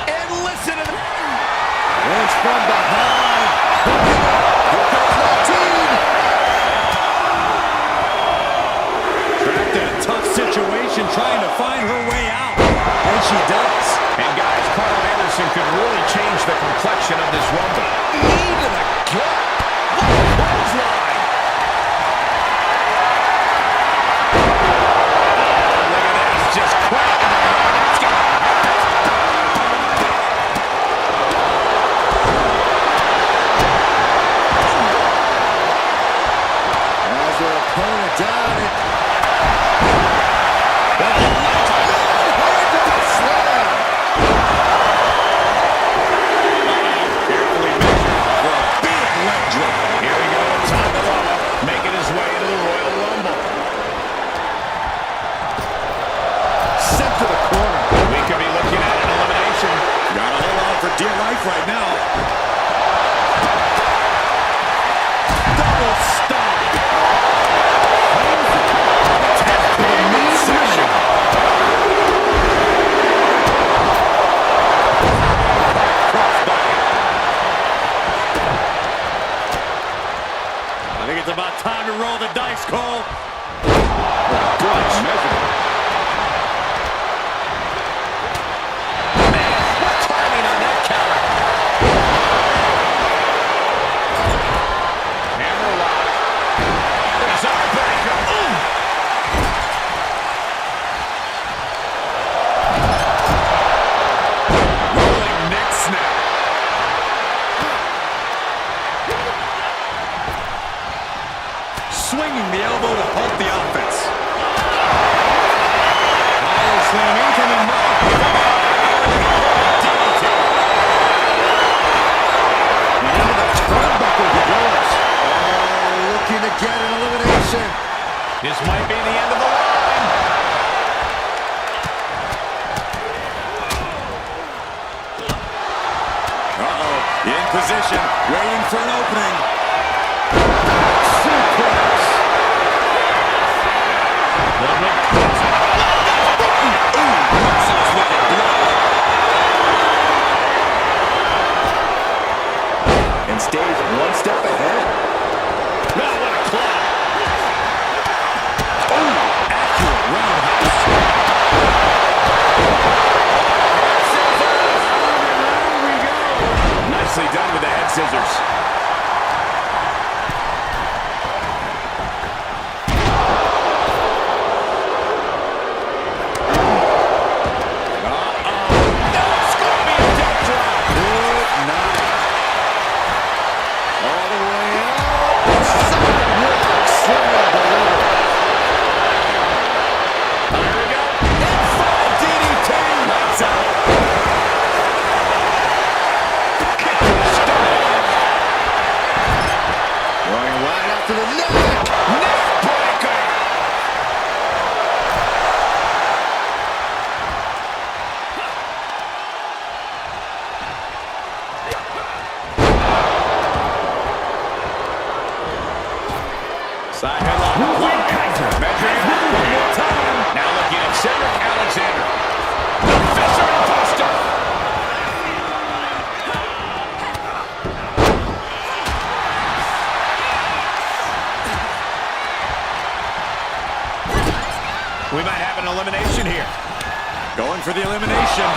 And listen to the... Lynch from behind. Here comes 19. Trapped in a tough situation, trying to find her way out. And she does. And guys, Carl Anderson could really change the complexion of this Rumble. Knee to the gut. What a clothesline. Look at this, just cracking the ring. It's got... As their opponent down. Carefully measured for a big leg drop. Here we go, Tonga Loa making his way to the Royal Rumble. Sent to the corner. We could be looking at an elimination. Gotta hold on for dear life right now. Double stomp. Tap to the midsection. happening. Suplex. And stays one step ahead. Now what a club. Accurate roundhouse. Nicely done with the head scissors. Wwe 2K25 One more time. Now looking at Cedric Alexander. The Fisherman Buster. We might have an elimination here. Going for the elimination.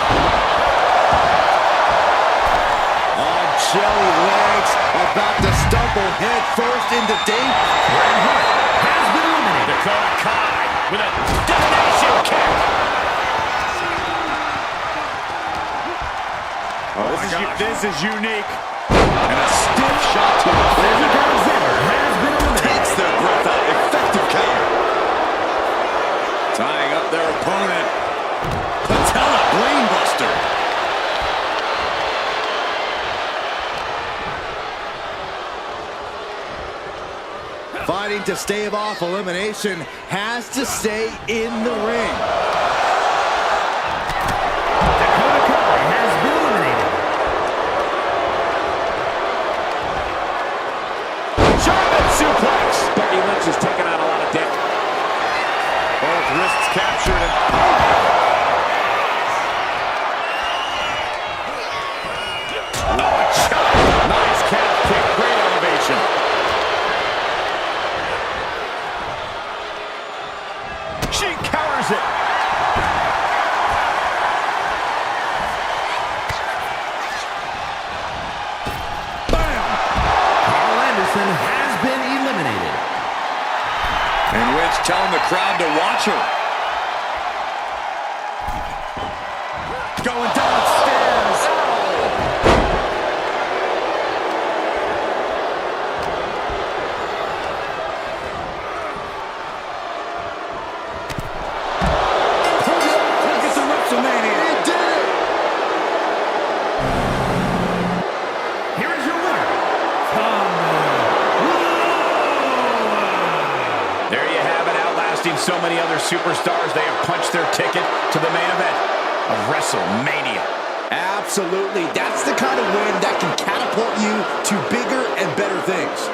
Oh, jelly legs about to stumble head first into danger. Bret Hart has been eliminated. Dakota Kai with a destination kick. This is unique. And a stiff shot to the Cedric Alexander has been eliminated. takes their breath out. Effective counter. Tying up their opponent. Patella brainbuster. Fighting to stave off elimination, has to stay in the ring. Dakota Kai has been eliminated. German suplex. Becky Lynch has taken on a lot of damage. Both wrists captured. Oh, chop. Nice calf kick. Great elevation. She counters it. Carl Anderson has been eliminated. And Lynch telling the crowd to watch her. Going downstairs. It's a WrestleMania. He did it. Here is your winner, Wwe. There you have it, outlasting so many other superstars. They have punched their ticket to the main event of WrestleMania. Absolutely. That's the kind of win that can catapult you to bigger and better things.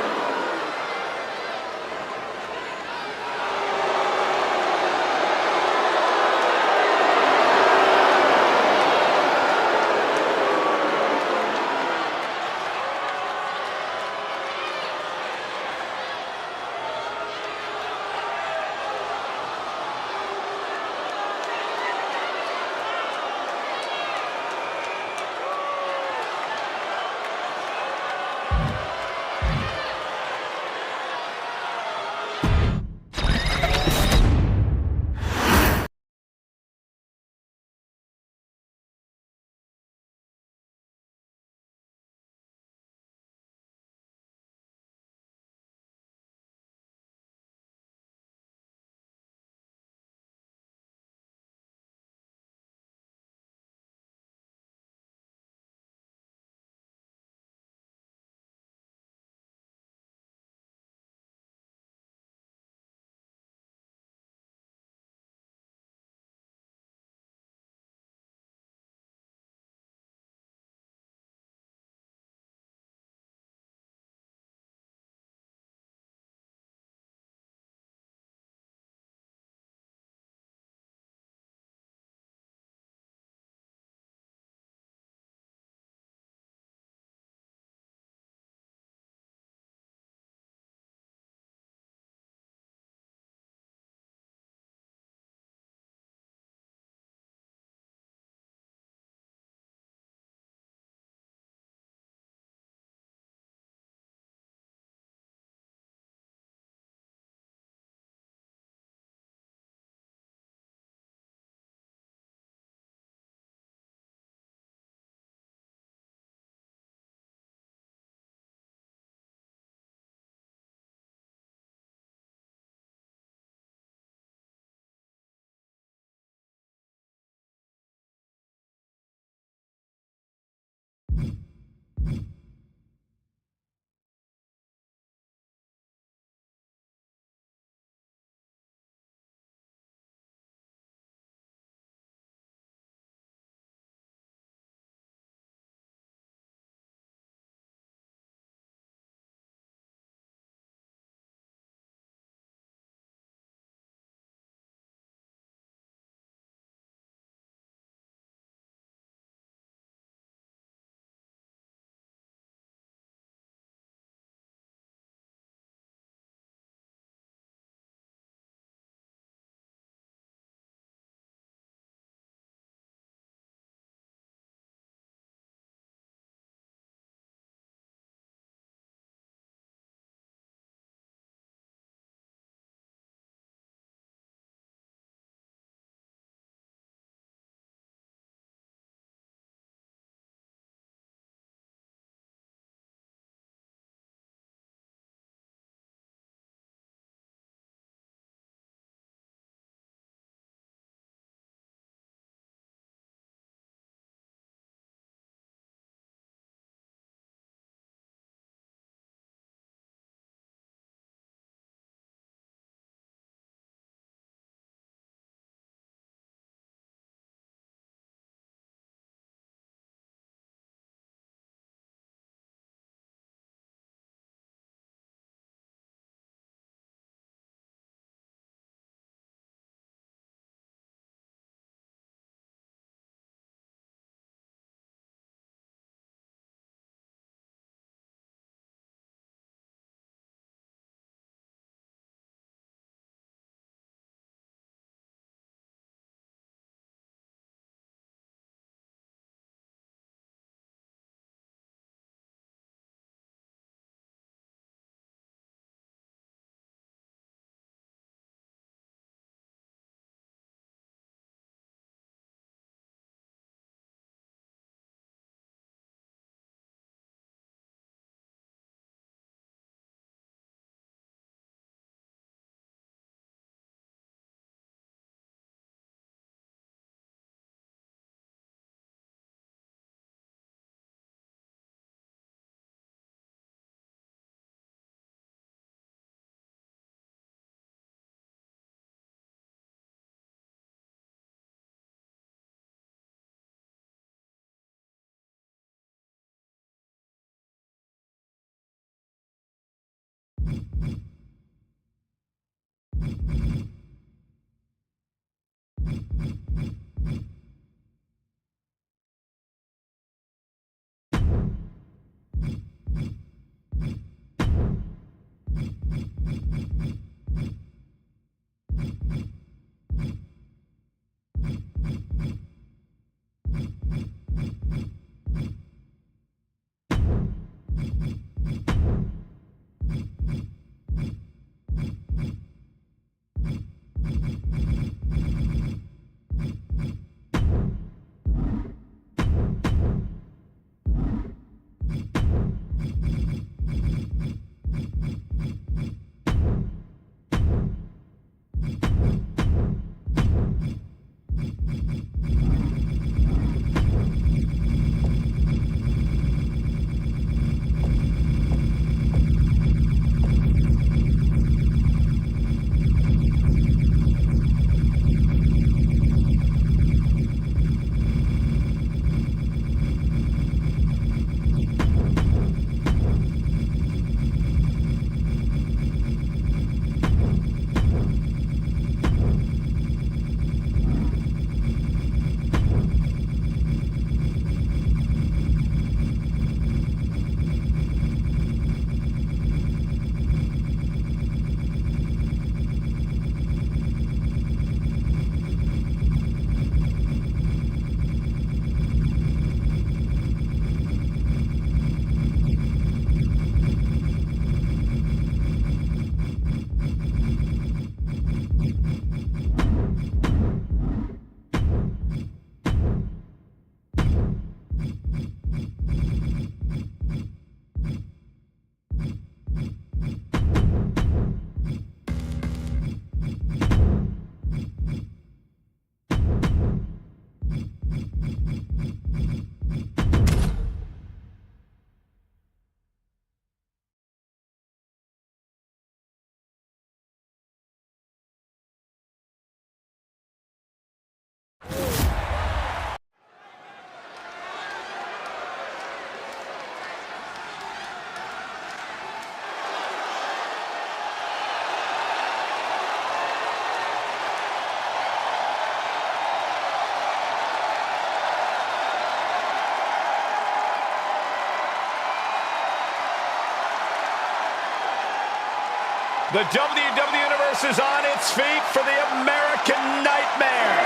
The WWE Universe is on its feet for the American Nightmare.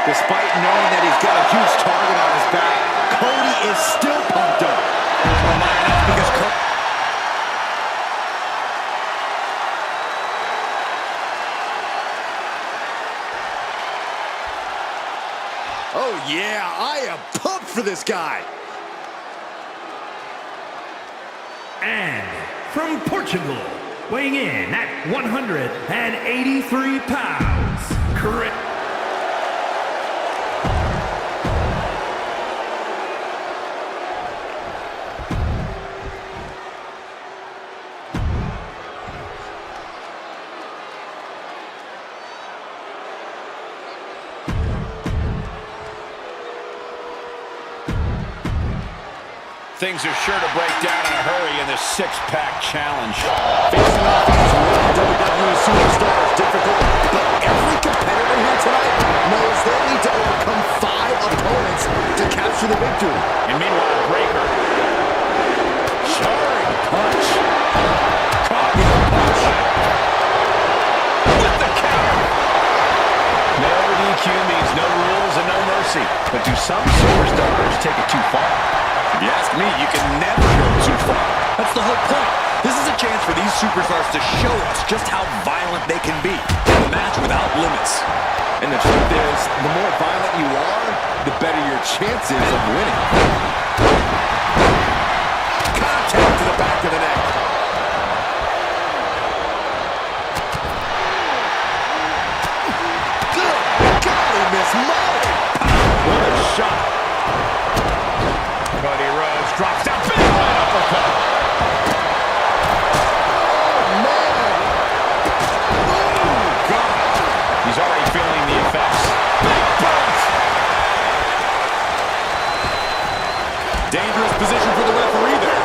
Despite knowing that he's got a huge target on his back, Cody is still pumped up. Because oh yeah, I am pumped for this guy. And from Portugal, weighing in at 183 pounds, correct. Things are sure to break down in a hurry in this six-pack challenge. Facing off against one WWE superstars is difficult, but every competitor here tonight knows they need to overcome 5 opponents to capture the victory. And meanwhile, Breaker. Jarring punch. Caught with a punch. With the counter. No DQ means no rules and no mercy. But do some superstars take it too far? If you ask me, you can never go too far. That's the whole point. This is a chance for these superstars to show us just how violent they can be in a match without limits. And the truth is, the more violent you are, the better your chances of winning. Contact to the back of the neck. Good golly, Miss Molly. What a shot. Cody Rhodes drops down. Big right uppercut. Oh, man. Oh, God. He's already feeling the effects. Big boot. Dangerous position for the referee there.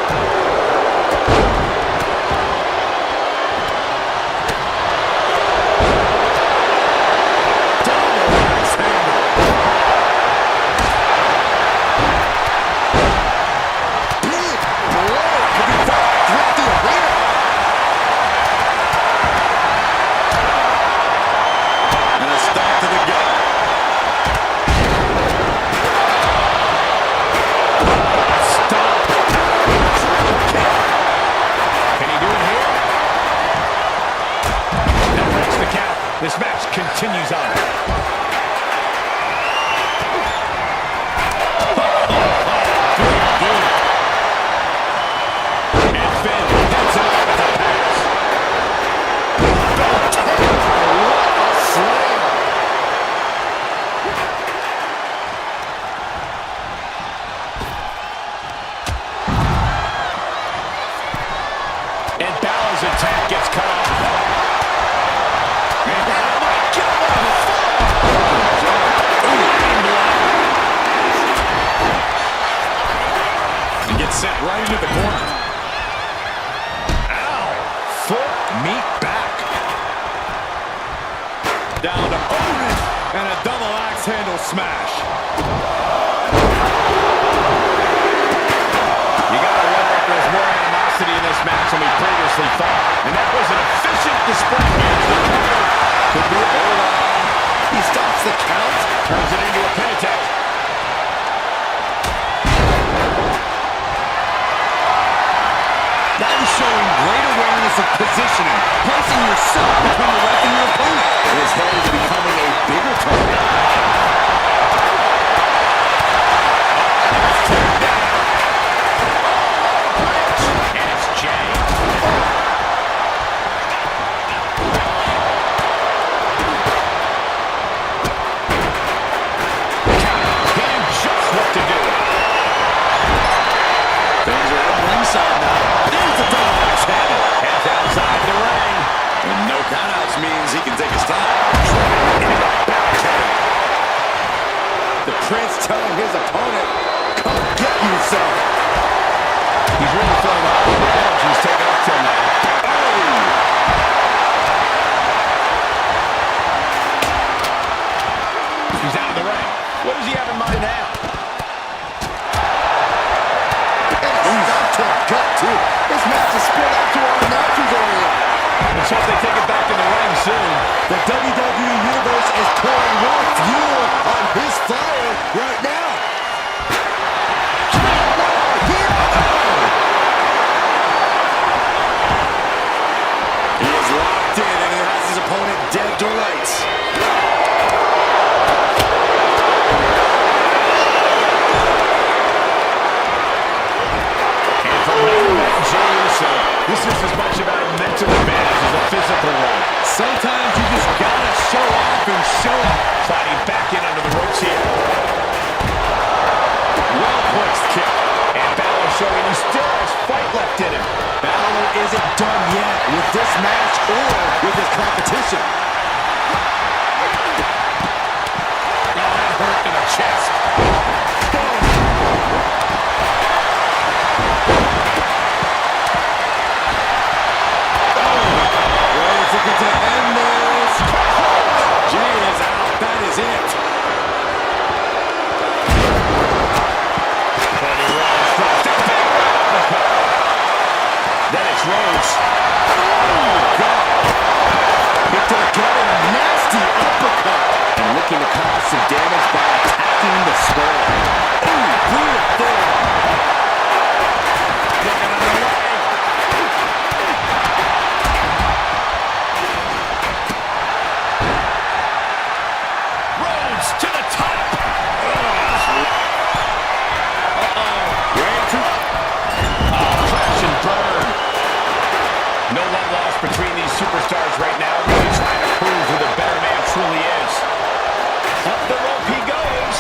handle smash. You gotta wonder if there's more animosity in this match than we previously thought. And that was an efficient display here. The cover could be over. He stops the count. Turns it into a pin attack. That is showing great awareness of positioning, placing yourself between the ref and your opponent. His head is becoming a bigger target. And it's Jay. Getting just what to do. Things are up ringside now. There's the double axe handle. Heads outside the ring. And no countouts means he can take his time. The Prince telling his opponent, come get yourself. He's really throwing all the damage he's taken up till now. He's out of the ring. What does he have in mind now? Stop to the gut, too. This match is split out to our announcers area. Let's hope they take it back in the ring soon. The WWE Universe is pouring more fuel on his fire right now. He is locked in and he has his opponent dead to rights. And from Jey Uso, this is as much about a mental advantage as a physical one. Sometimes you just gotta show off and show up. Sliding back in under the ropes here. Well-placed kick. And Balor showing he still has fight left in him. Balor isn't done yet with this match or with his competition. Oh, that hurt in the chest. Looking to end this. Jey is out. That is it. Then it's Rhodes. Oh, God. Hit to the gut and a nasty uppercut. And looking to cause some damage by attacking the skull. Ooh, brutal throw. Looking on the leg. Rhodes to the top. Crash and burn. No love lost between these superstars right now. Really trying to prove who the better man truly is. Up the rope he goes.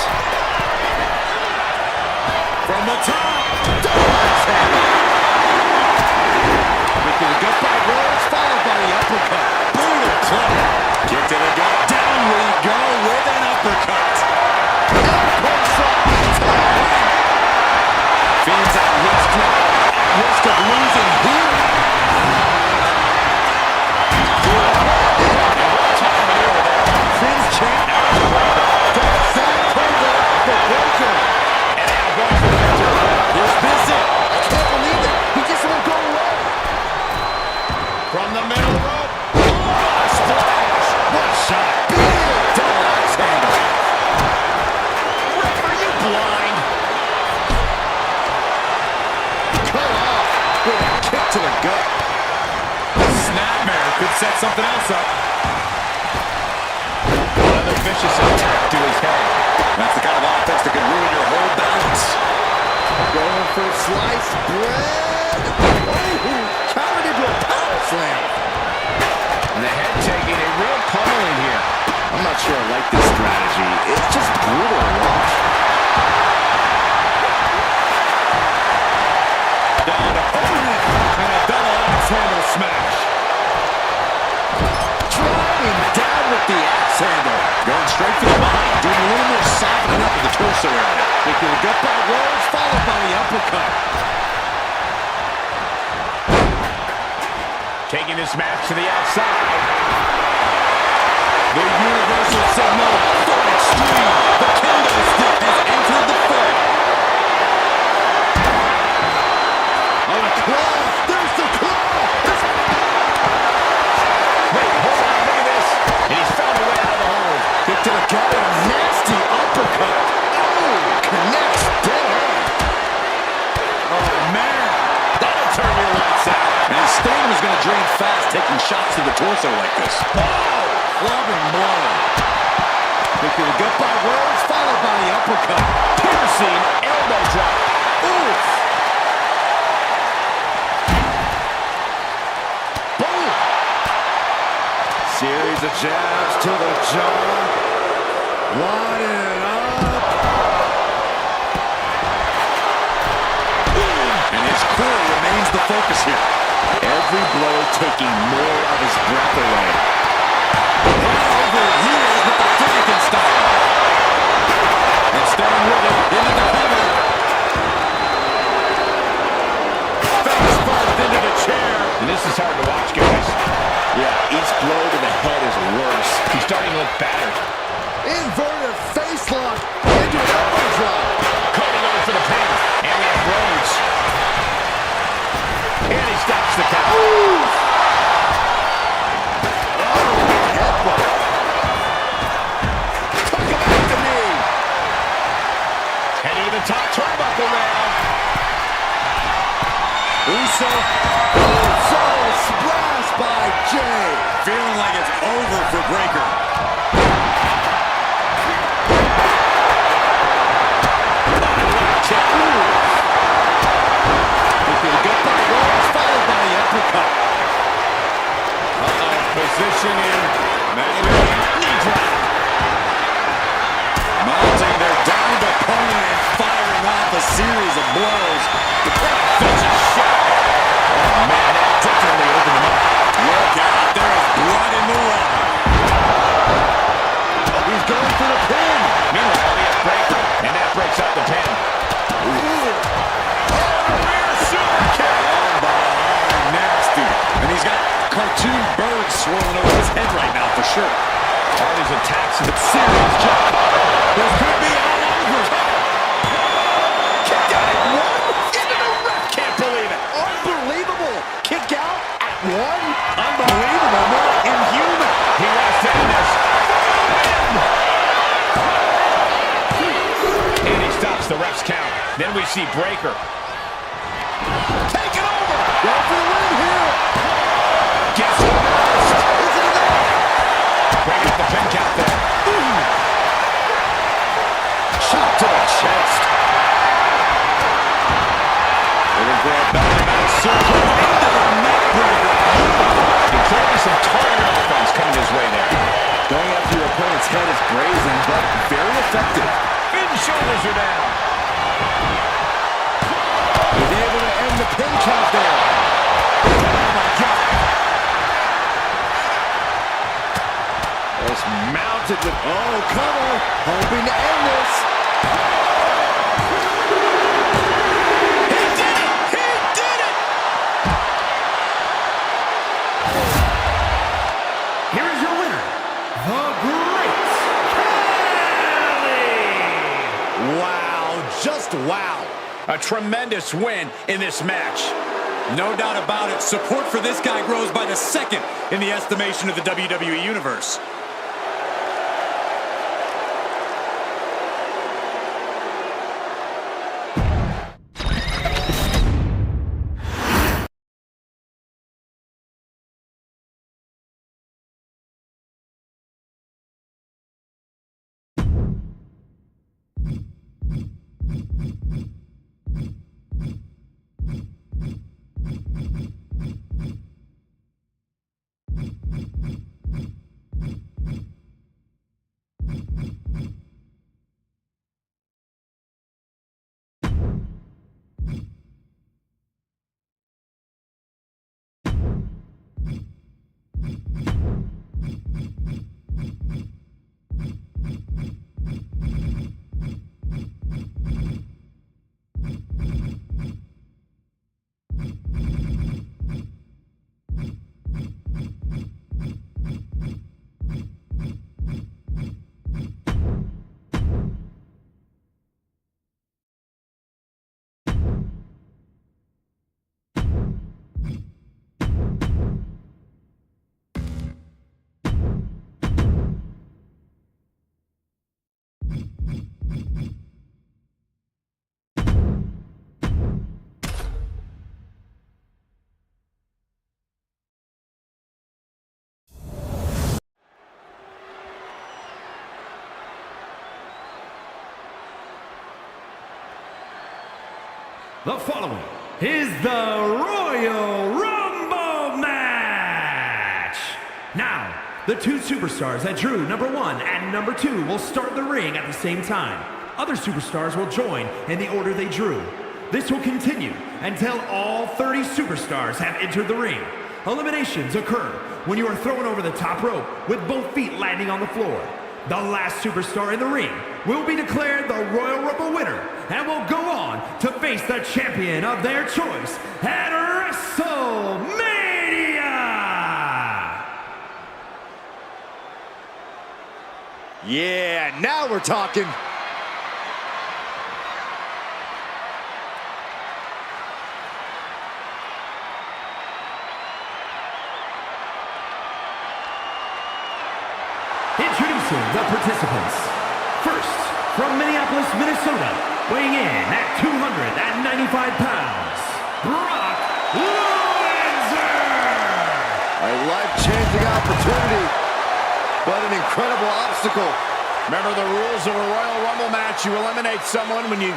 From the top. Looking to gut by Rhodes, followed by the uppercut. Brutal club. Kick to the gut. Down we go with an uppercut. Fiends at risk of losing here. Finn's champ. Side cover the breaker. And now going for the victory. Is this it? I can't believe it. He just won't go away. From the middle rope. Oh, splash. What a shot. Big double axe handle. Ref, are you blind? Cut off with a kick to the gut. Snapmare could set something else up. Another vicious attack to his head. That's the kind of offense that can ruin your whole balance. Going for sliced bread. Oh, countered into a power slam. And the head taking a real pummeling here. I'm not sure I like this strategy. It's just brutal to watch. Down to overhead. And a double axe handle smash. Driving down with the axe handle. Going straight for the body. Doing a little more softening up of the torso area. Making a gut by Rhodes, followed by the uppercut. Taking this match to the outside. The universal signal for extreme. taking shots to the torso like this. Oh, clubbing blow. Kick to the gut by Rhodes, followed by the uppercut. Piercing elbow drop. Oof. Boom. Series of jabs to the jaw. Lining up. And his core remains the focus here. Every blow taking more of his breath away. Over years with the Dominican style. And staying with it into the cover. Face first into the chair. And this is hard to watch, guys. Yeah, each blow to the head is worse. He's starting to look battered. Inverted face lock into an elbow drop. Cody goes for the pin. And we have Rhodes. And he stops the count. Headbutt. Took him out the knee. Heading to the top turnbuckle now. Uso splash by Jay. Feeling like it's over for Breakker. Positioning. Knee drop. Mounting their downed opponent and firing off a series of blows. Vicious shot. Oh, man, that definitely opened him up. Look out, there is blood in the water. He's going for the pin. Meanwhile, we have Breakker, and that breaks up the pin. Rear super kick. Arm by arm, nasty. And he's got cartoon birds swirling over his head right now for sure. All these attacks and serious job. This could be all over. Kick out at one. Into the ref. Can't believe it. Unbelievable. Kick out at one. Unbelievable, more inhuman. He wants to end this. And he stops the ref's count. Then we see Breakker. Take it over. Go for the win here. Gets reversed. Breaking up the pin count there. Shot to the chest. Looking for a belly knife circle into the neck breaker. Clearly some targeted offense coming his way there. Going after your opponent's head is brazen, but very effective. Fin shoulders are down. He's able to end the pin count there. Oh my God. Just mounted with, cover. Hoping to end this. He did it! He did it! Here is your winner, the Great Khali. Wow, just wow. A tremendous win in this match. No doubt about it, support for this guy grows by the second in the estimation of the WWE Universe. The following is the Royal Rumble match. Now, the two superstars that drew number 1 and number 2 will start the ring at the same time. Other superstars will join in the order they drew. This will continue until all 30 superstars have entered the ring. Eliminations occur when you are thrown over the top rope with both feet landing on the floor. The last superstar in the ring will be declared the Royal Rumble winner and will go on to face the champion of their choice at WrestleMania! Yeah, now we're talking. Introducing the participants. First, from Minneapolis, Minnesota, weighing in at 295 pounds, Brock Lesnar! A life-changing opportunity, but an incredible obstacle. Remember the rules of a Royal Rumble match. You eliminate someone when you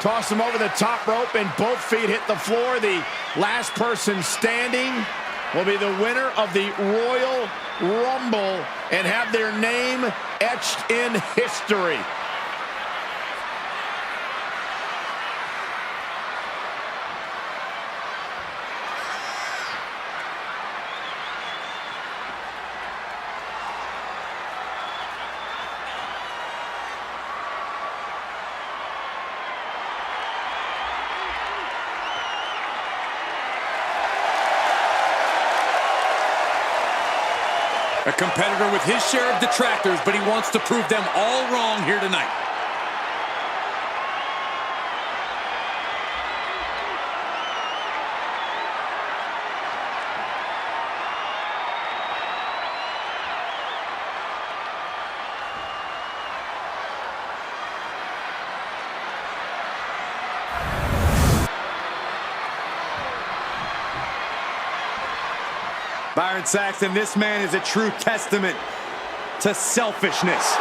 toss them over the top rope and both feet hit the floor. The last person standing will be the winner of the Royal Rumble and have their name etched in history. A competitor with his share of detractors, but he wants to prove them all wrong here tonight. Byron Saxton, this man is a true testament to selfishness.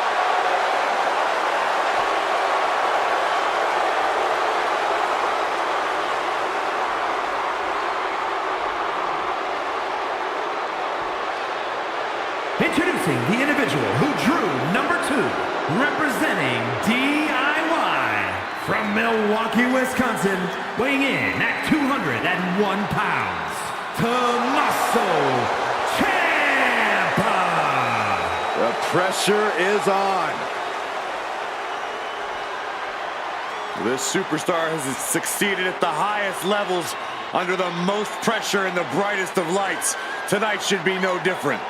Introducing the individual who drew number 2, representing DIY from Milwaukee, Wisconsin, weighing in at 201 pounds. Tommaso Ciampa! The pressure is on. This superstar has succeeded at the highest levels under the most pressure and the brightest of lights. Tonight should be no different.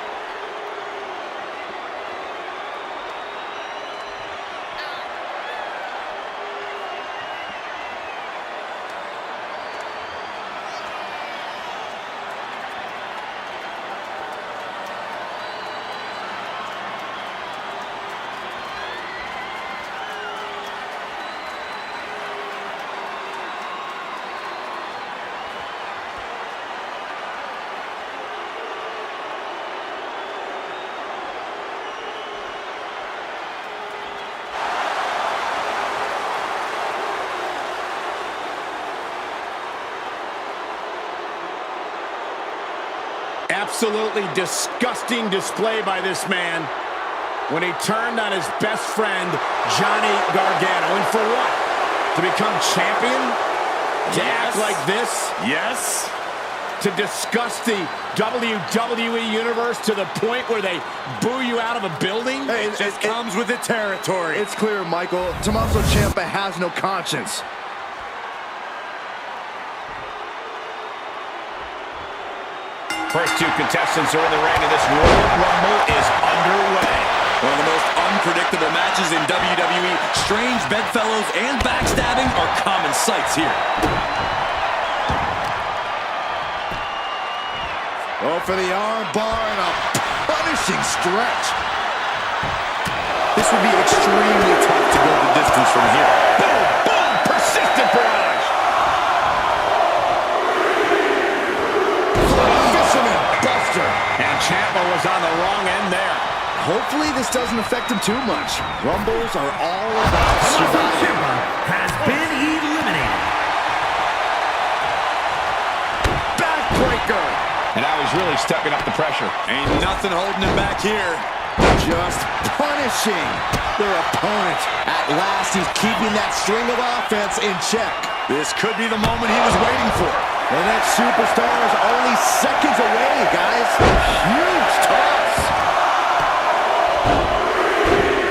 Absolutely disgusting display by this man when he turned on his best friend, Johnny Gargano. And for what? To become champion? To act like this? Yes. To discuss the WWE Universe to the point where they boo you out of a building? Hey, It just comes with the territory. It's clear, Michael. Tommaso Ciampa has no conscience. First two contestants are in the ring, and this Royal Rumble is underway. One of the most unpredictable matches in WWE. Strange bedfellows and backstabbing are common sights here. Oh, for the arm bar and a punishing stretch. This would be extremely tough to go the distance from here. Boom, boom, persistent barrage. Fisherman buster. And Ciampa was on the wrong end there. Hopefully this doesn't affect him too much. Rumbles are all about Tommaso survival. Ciampa has been eliminated. really stepping up the pressure. Ain't nothing holding him back here. Just punishing their opponent. At last, he's keeping that string of offense in check. This could be the moment he was waiting for. And that superstar is only seconds away, guys. Huge toss.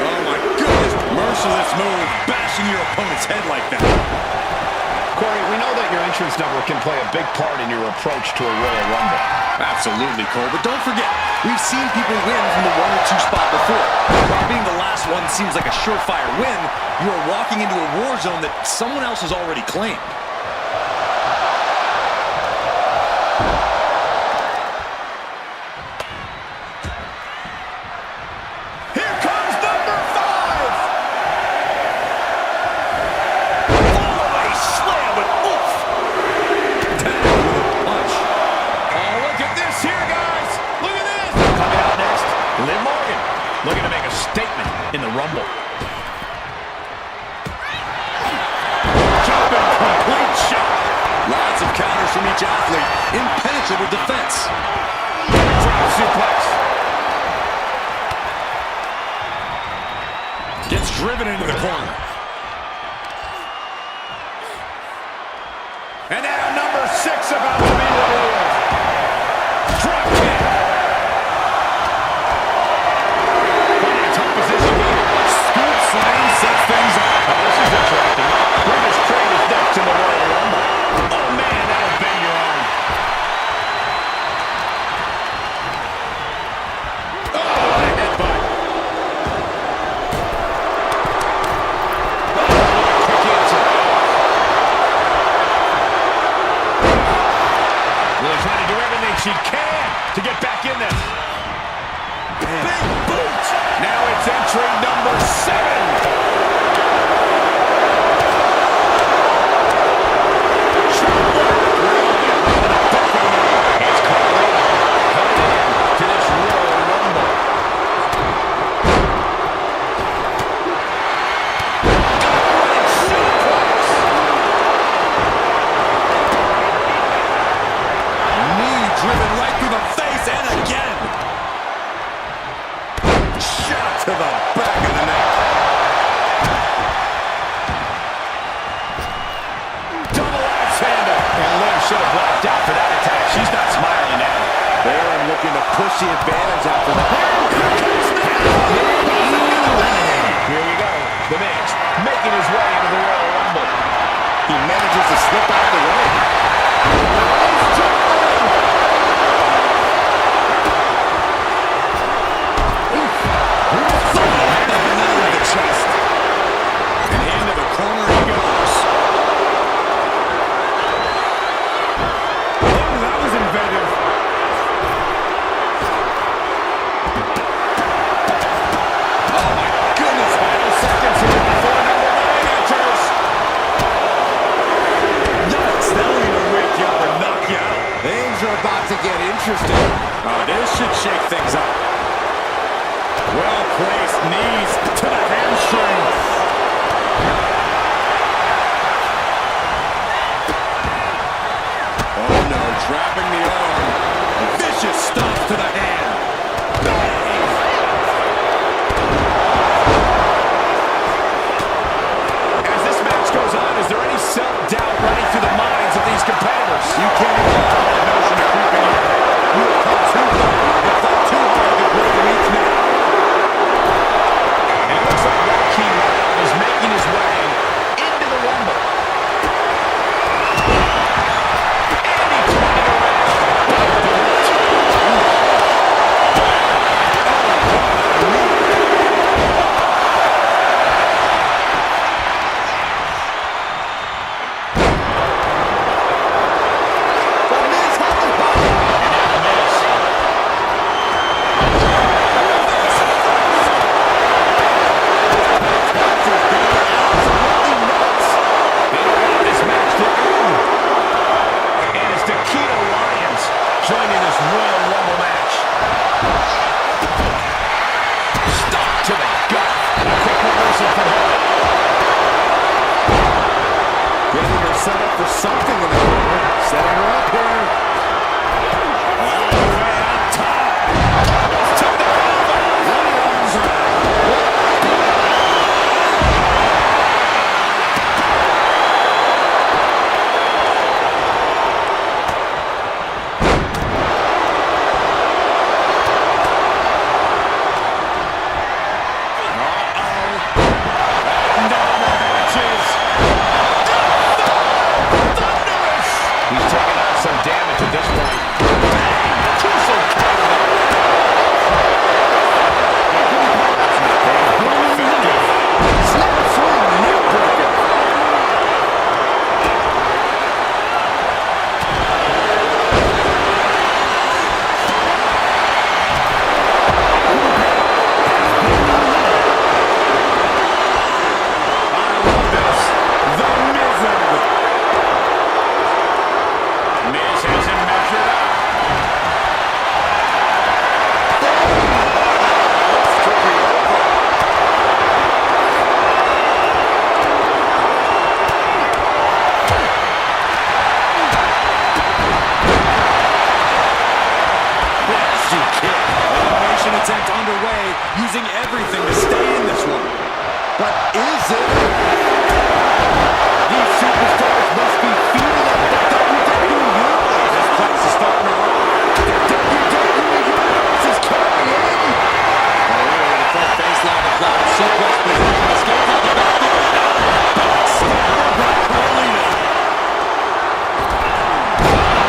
Oh, my goodness. Merciless move, bashing your opponent's head like that. Corey, we know that your entrance number can play a big part in your approach to a Royal Rumble. Absolutely, Cole. But don't forget, we've seen people win from the 1 or 2 spot before. While being the last one seems like a surefire win, you are walking into a war zone that someone else has already claimed. Here comes number 5! Fallaway slam with oof. Tag with a punch. Oh, look at this here, guys! Look at this! Coming out next, Liv Morgan, looking to make a statement in the Rumble. Jumping complete shot. Lots of counters from each athlete. Impenetrable defense. Drop suplex. Gets driven into the corner. And now number 6 about to be revealed. Drop kick. Finding a tough position here. Scoop slam sets things up. Oh, this is interesting. British Crane is next in the Royal Rumble. Oh, man, that'll bend your arm. Oh, what a headbutt. Oh, quick answer. Really trying to do everything she can to get back in this. Big boot. Now it's entry number 7. Driven right through the face and again. Shot to the back of the neck. Double axe handle. And Liv should have blocked out for that attack. She's not smiling now. Baron looking to push the advantage after that. Here we go. The Miz making his way into the Royal Rumble. He manages to slip out of the way. Chest. And into the corner he goes. Oh, that was inventive. Oh my goodness. Final seconds here before number 9 enters. Yikes, that'll either wake you up or knock you out. Things are about to get interesting. Oh, this should shake things up. Well-placed knees to the hamstring. Oh no, trapping the arm. Vicious stomp to the hand. As this match goes on, is there any self-doubt running through the minds of these competitors? You can't even allow that notion to creep in here. You have come too far and fought too hard to grow to each man. And it looks like Joaquin is making his way into the Rumble. And he turned it around. Set up for something in the corner. Setting her up here. Is it? These superstars must be feeding up the WWE Universe. This place is starting to roll. The WWE Universe is coming in. The front baseline applied. Suplex position. Escape out the back door. Standard by Carlito.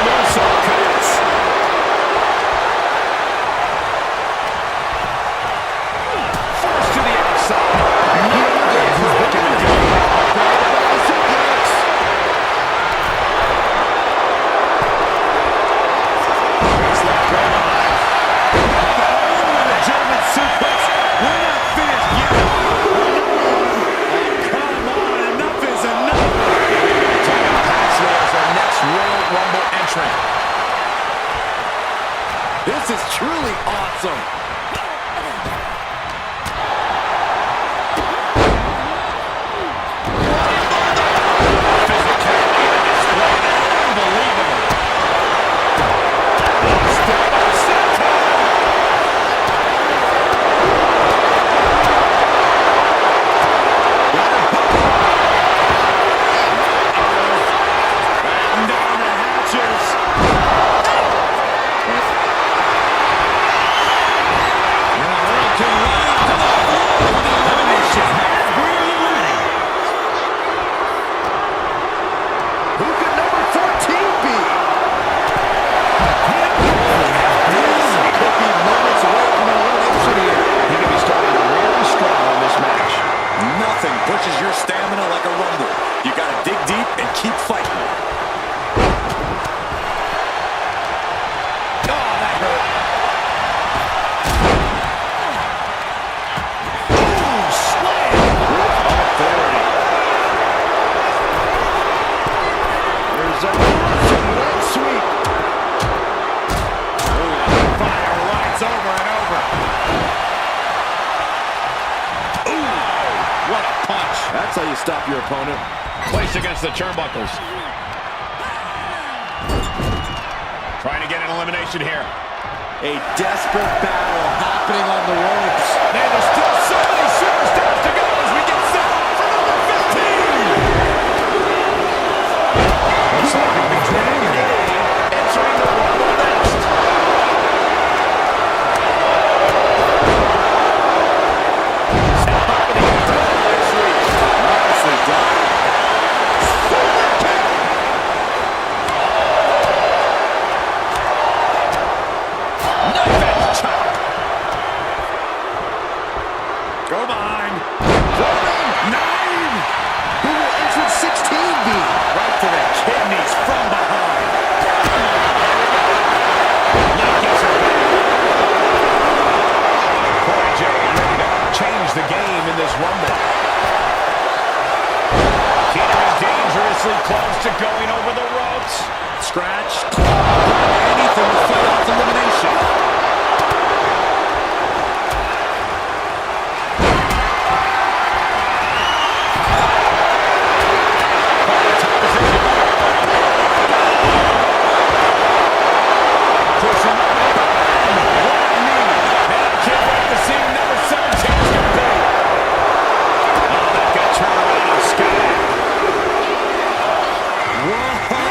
Moonsault cuts. First to the outside. He's looking to go. German suplex. We're not finished yet. Come on, enough is enough. Tyler Paxley as our next Royal Rumble entrant. This is truly awesome. Pushes your stamina like a rumble. You gotta dig deep and keep fighting. Oh, that hurt. Boom, slam. With authority. There's a Russian leg sweep. Fire lights over and over. What a punch. That's how you stop your opponent. Placed against the turnbuckles. Trying to get an elimination here. A desperate battle happening on the ropes. Man, there's still so many superstars to go as we get set for number 15. Looks like we've been dominated. Entering the Rumble next. Nicely done. Knife edge chop. Go behind. Nine. Who will entrance 16 be? Right to the kidneys from behind. Now gets her back. Corey J ready to change the game in this Rumble. Teetering dangerously close to going over the ropes. Scratch. Anything to fight off elimination. Pushing up. What a knee. Man, I can't wait to see number 17 is going to be. Oh, that got turned around on Sky.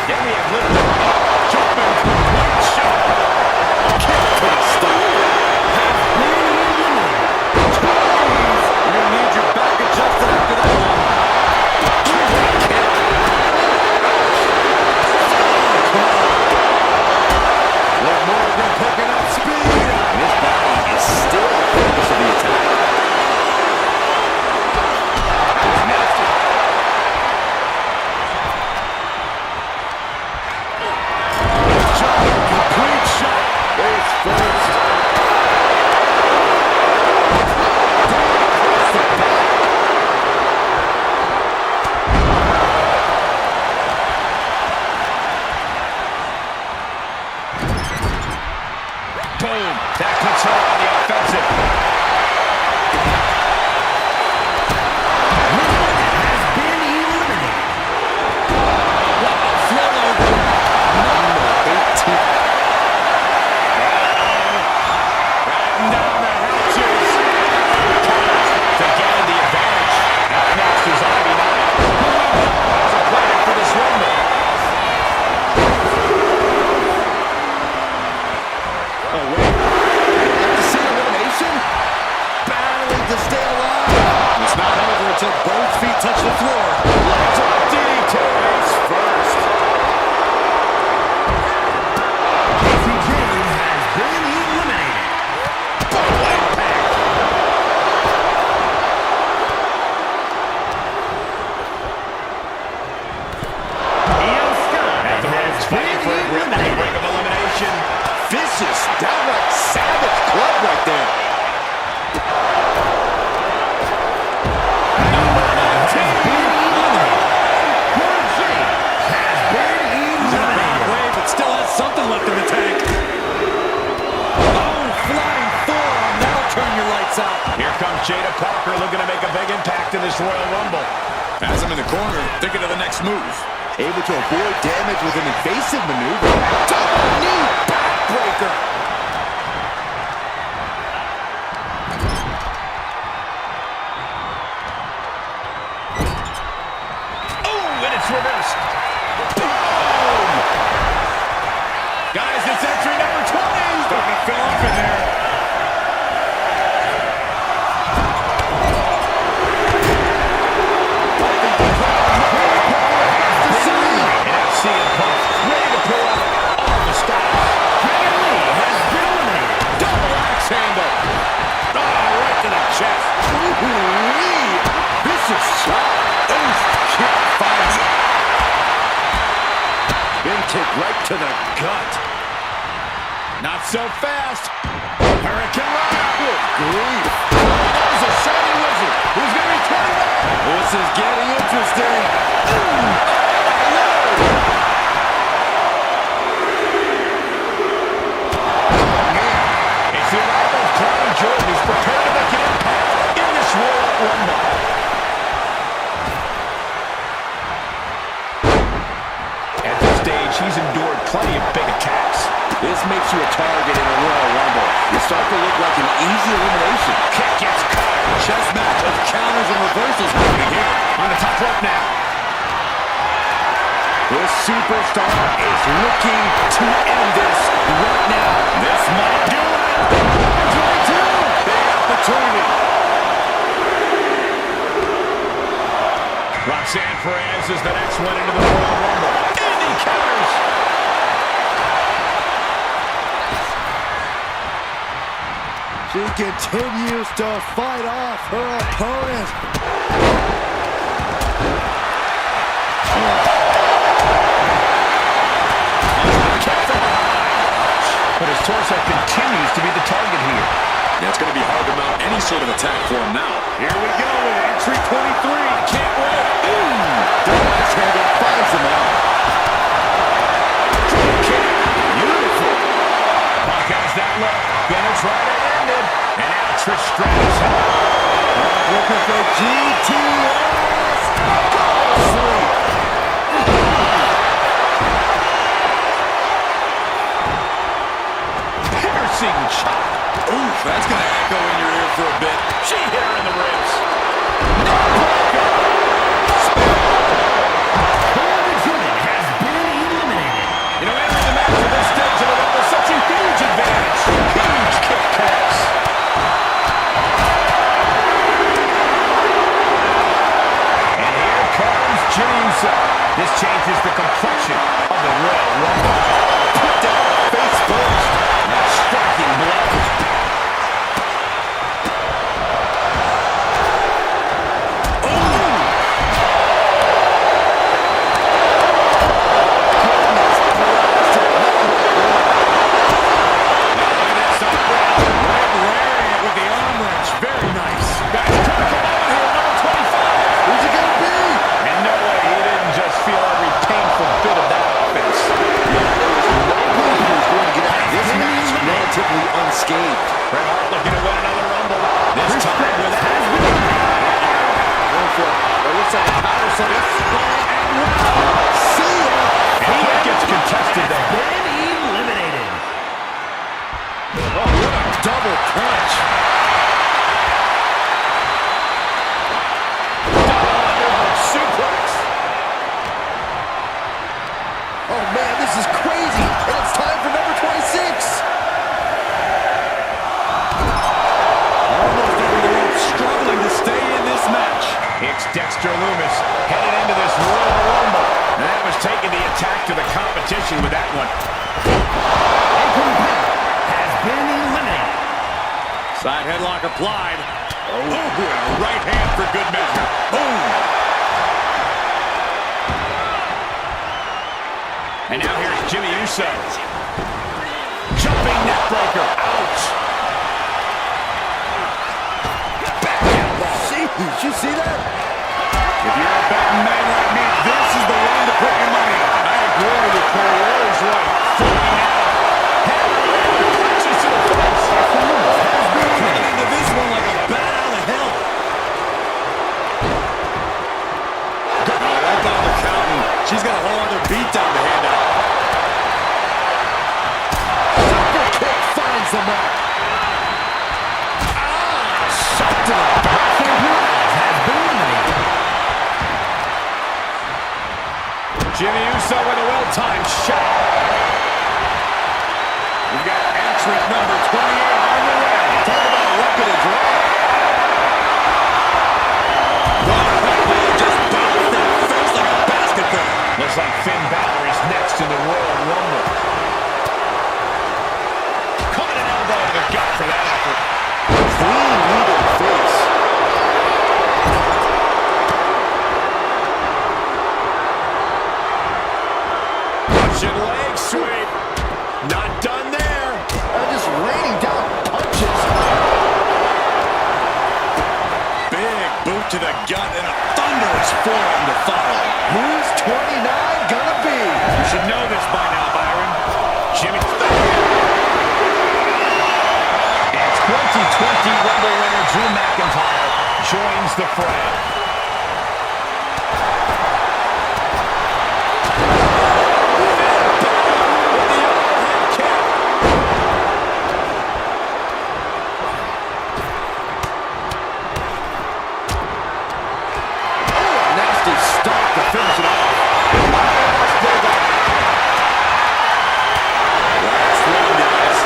Then we have little jumping complete shot. touch the floor. Drop DDT face first. KCJ has been eliminated. Oh, impact. Io Sky At the ropes, fighting for a grip on the brink of elimination. Vicious, downright savage club right there. Still has something left in the tank. Oh, flying forearm. That'll turn your lights out. Here comes Jada Parker looking to make a big impact in this Royal Rumble. Has him in the corner, thinking of the next move. Able to avoid damage with an evasive maneuver. Double knee backbreaker. Oh, and it's reversed. Boom! Guys, it's entry number 20. Starting to fill up in there. CM Punk ready to pull out all the stops. Dragon Lee has been eliminated. Double axe handle. Oh, right to the chest. Ooh-wee. Vicious shot. Ooh, kick finds it. Big kick right to the gut. Not so fast. Hurricane Rana. Good grief. That was a shiny wizard. Who's going to be turning up? This is getting interesting. It's the arrival of Clown Jordan, who's prepared to make an impact in this Royal Rumble. At this stage, he's endured plenty of big attacks. This makes you a target in a Royal Rumble. You start to look like an easy elimination. Kick gets caught. Chess match of counters and reversals happening here. On the top rope now. This superstar is looking to end this right now. This might do it. Big opportunity. Roxanne Perez is the next one into the Royal Rumble. And he counters. She continues to fight off her opponent. But his torso continues to be the target here. Yeah, it's going to be hard to mount any sort of attack for him now. Here we go with entry 23. Can't wait. Double axe handle finds him out. Drop kick. Beautiful. Punk has that look. Gonna try to end it. And now Trish Stratus. Looking for GTS. Go to sleep. Piercing chop. Oof, that's going to echo in your ear for a bit. She hit her in the ribs. Cole Jordan has been eliminated. You know, entering the match at this stage of the Rumble is such a huge advantage. Huge kick connects. And here comes Jimmy Uso. This changes the complexion of the Royal Rumble. Put down face first. Now striking blows. Unscathed. Bret Hart looking to win another Rumble. This time with that. Going for it. It looks like a power set. See ya. And he gets contested there. Been eliminated. Oh, what a double punch. Suplex. Oh, man, this is crazy. And it's time for number 26. Struggling to stay in this match. It's Dexter Mr. Loomis headed into this Royal Rumble. And that was taking the attack to the competition with that one. A competitor has been eliminated. Side headlock applied. Oh, right hand for good measure. Boom. And now here's Jimmy Uso. Jumping neck breaker. Ouch. Back elbow. Did you see that? If you're a betting man like me, this is the one to put your money on. I agree with you, Cole. Warriors right. Flying out. Punches to the face. Coming into this one like a bat out of hell. Right down the counting. She's got a whole other beat down to hand out. Super kick finds the mark. Shot to the back. Has been eliminated. Jimmy Uso with a well-timed shot. We've got entrant number 28 on the way. Talk about a luck of the draw. Just bounced that face like a basketball. Looks like Finn Balor is next in the Royal Rumble. Caught an elbow to the gut for that effort. Clean knee to the face. Russian leg sweep. Not done there. Just raining down punches. Big boot to the gut and a thunderous forearm to follow. Who's 29 gonna be? You should know this by now, Byron. Jimmy. It's 2020 Rumble winner Drew McIntyre joins the fray. Nasty stop to finish it off. Last one, guys.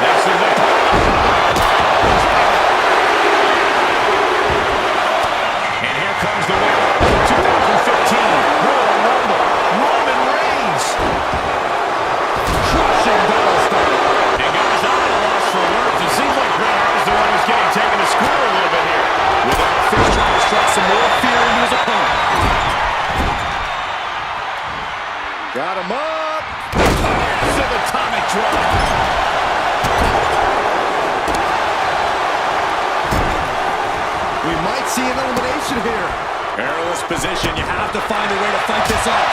This is a and here comes the winner of the 2015 Royal Rumble, Roman Reigns. Crushing double stomp. And guys, I'm at a loss for words. It seems like Bret Hart is the one who's getting taken to school a little bit here. Without first trying to strike some more fear into his opponent. Got him up. Subatomic drop. We might see an elimination here. Perilous position. You have to find a way to fight this off.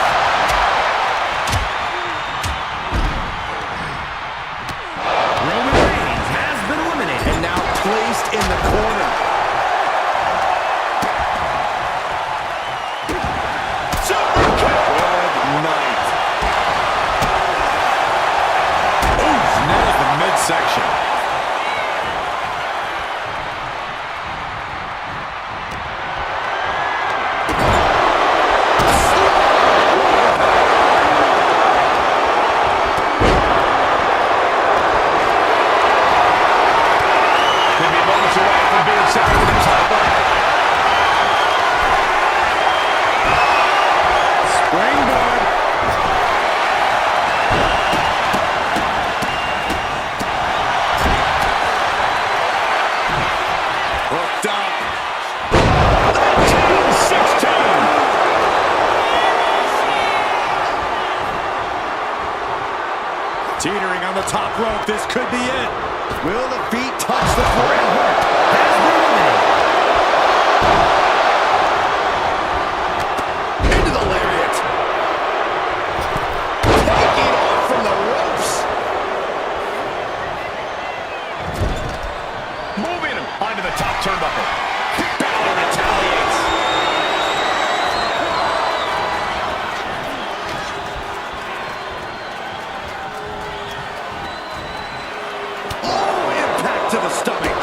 Roman Reigns has been eliminated. And now placed in the corner. Super kick. Good night. Oof, nails the midsection. Could be moments away from being second to the title. Springboard. Hooked up. 16. Teetering on the top rope. This could be it. Will the feet touch the floor? Has been eliminated. Into the lariat. Taking off from the ropes. Moving him onto the top turnbuckle. Balor retaliates. Oh, impact to the stomach.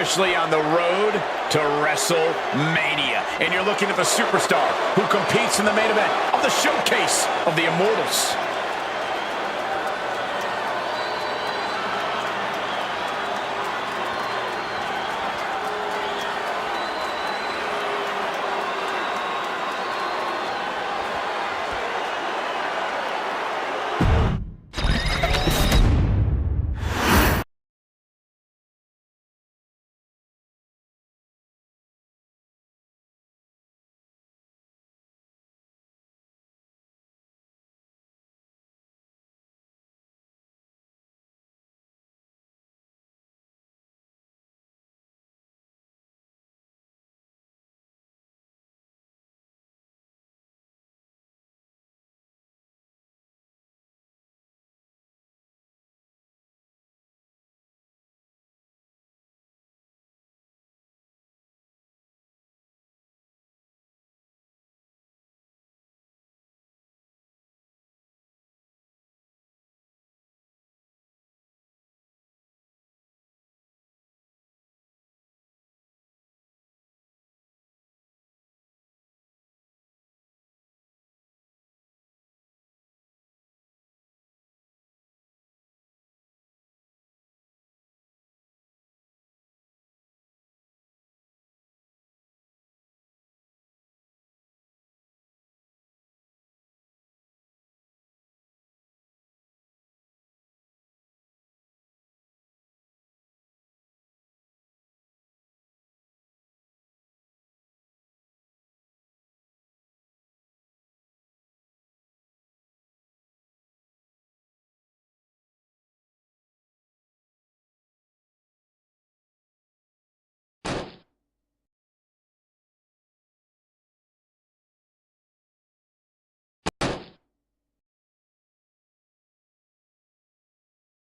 Especially on the road to WrestleMania. And you're looking at the superstar who competes in the main event of the showcase of the Immortals.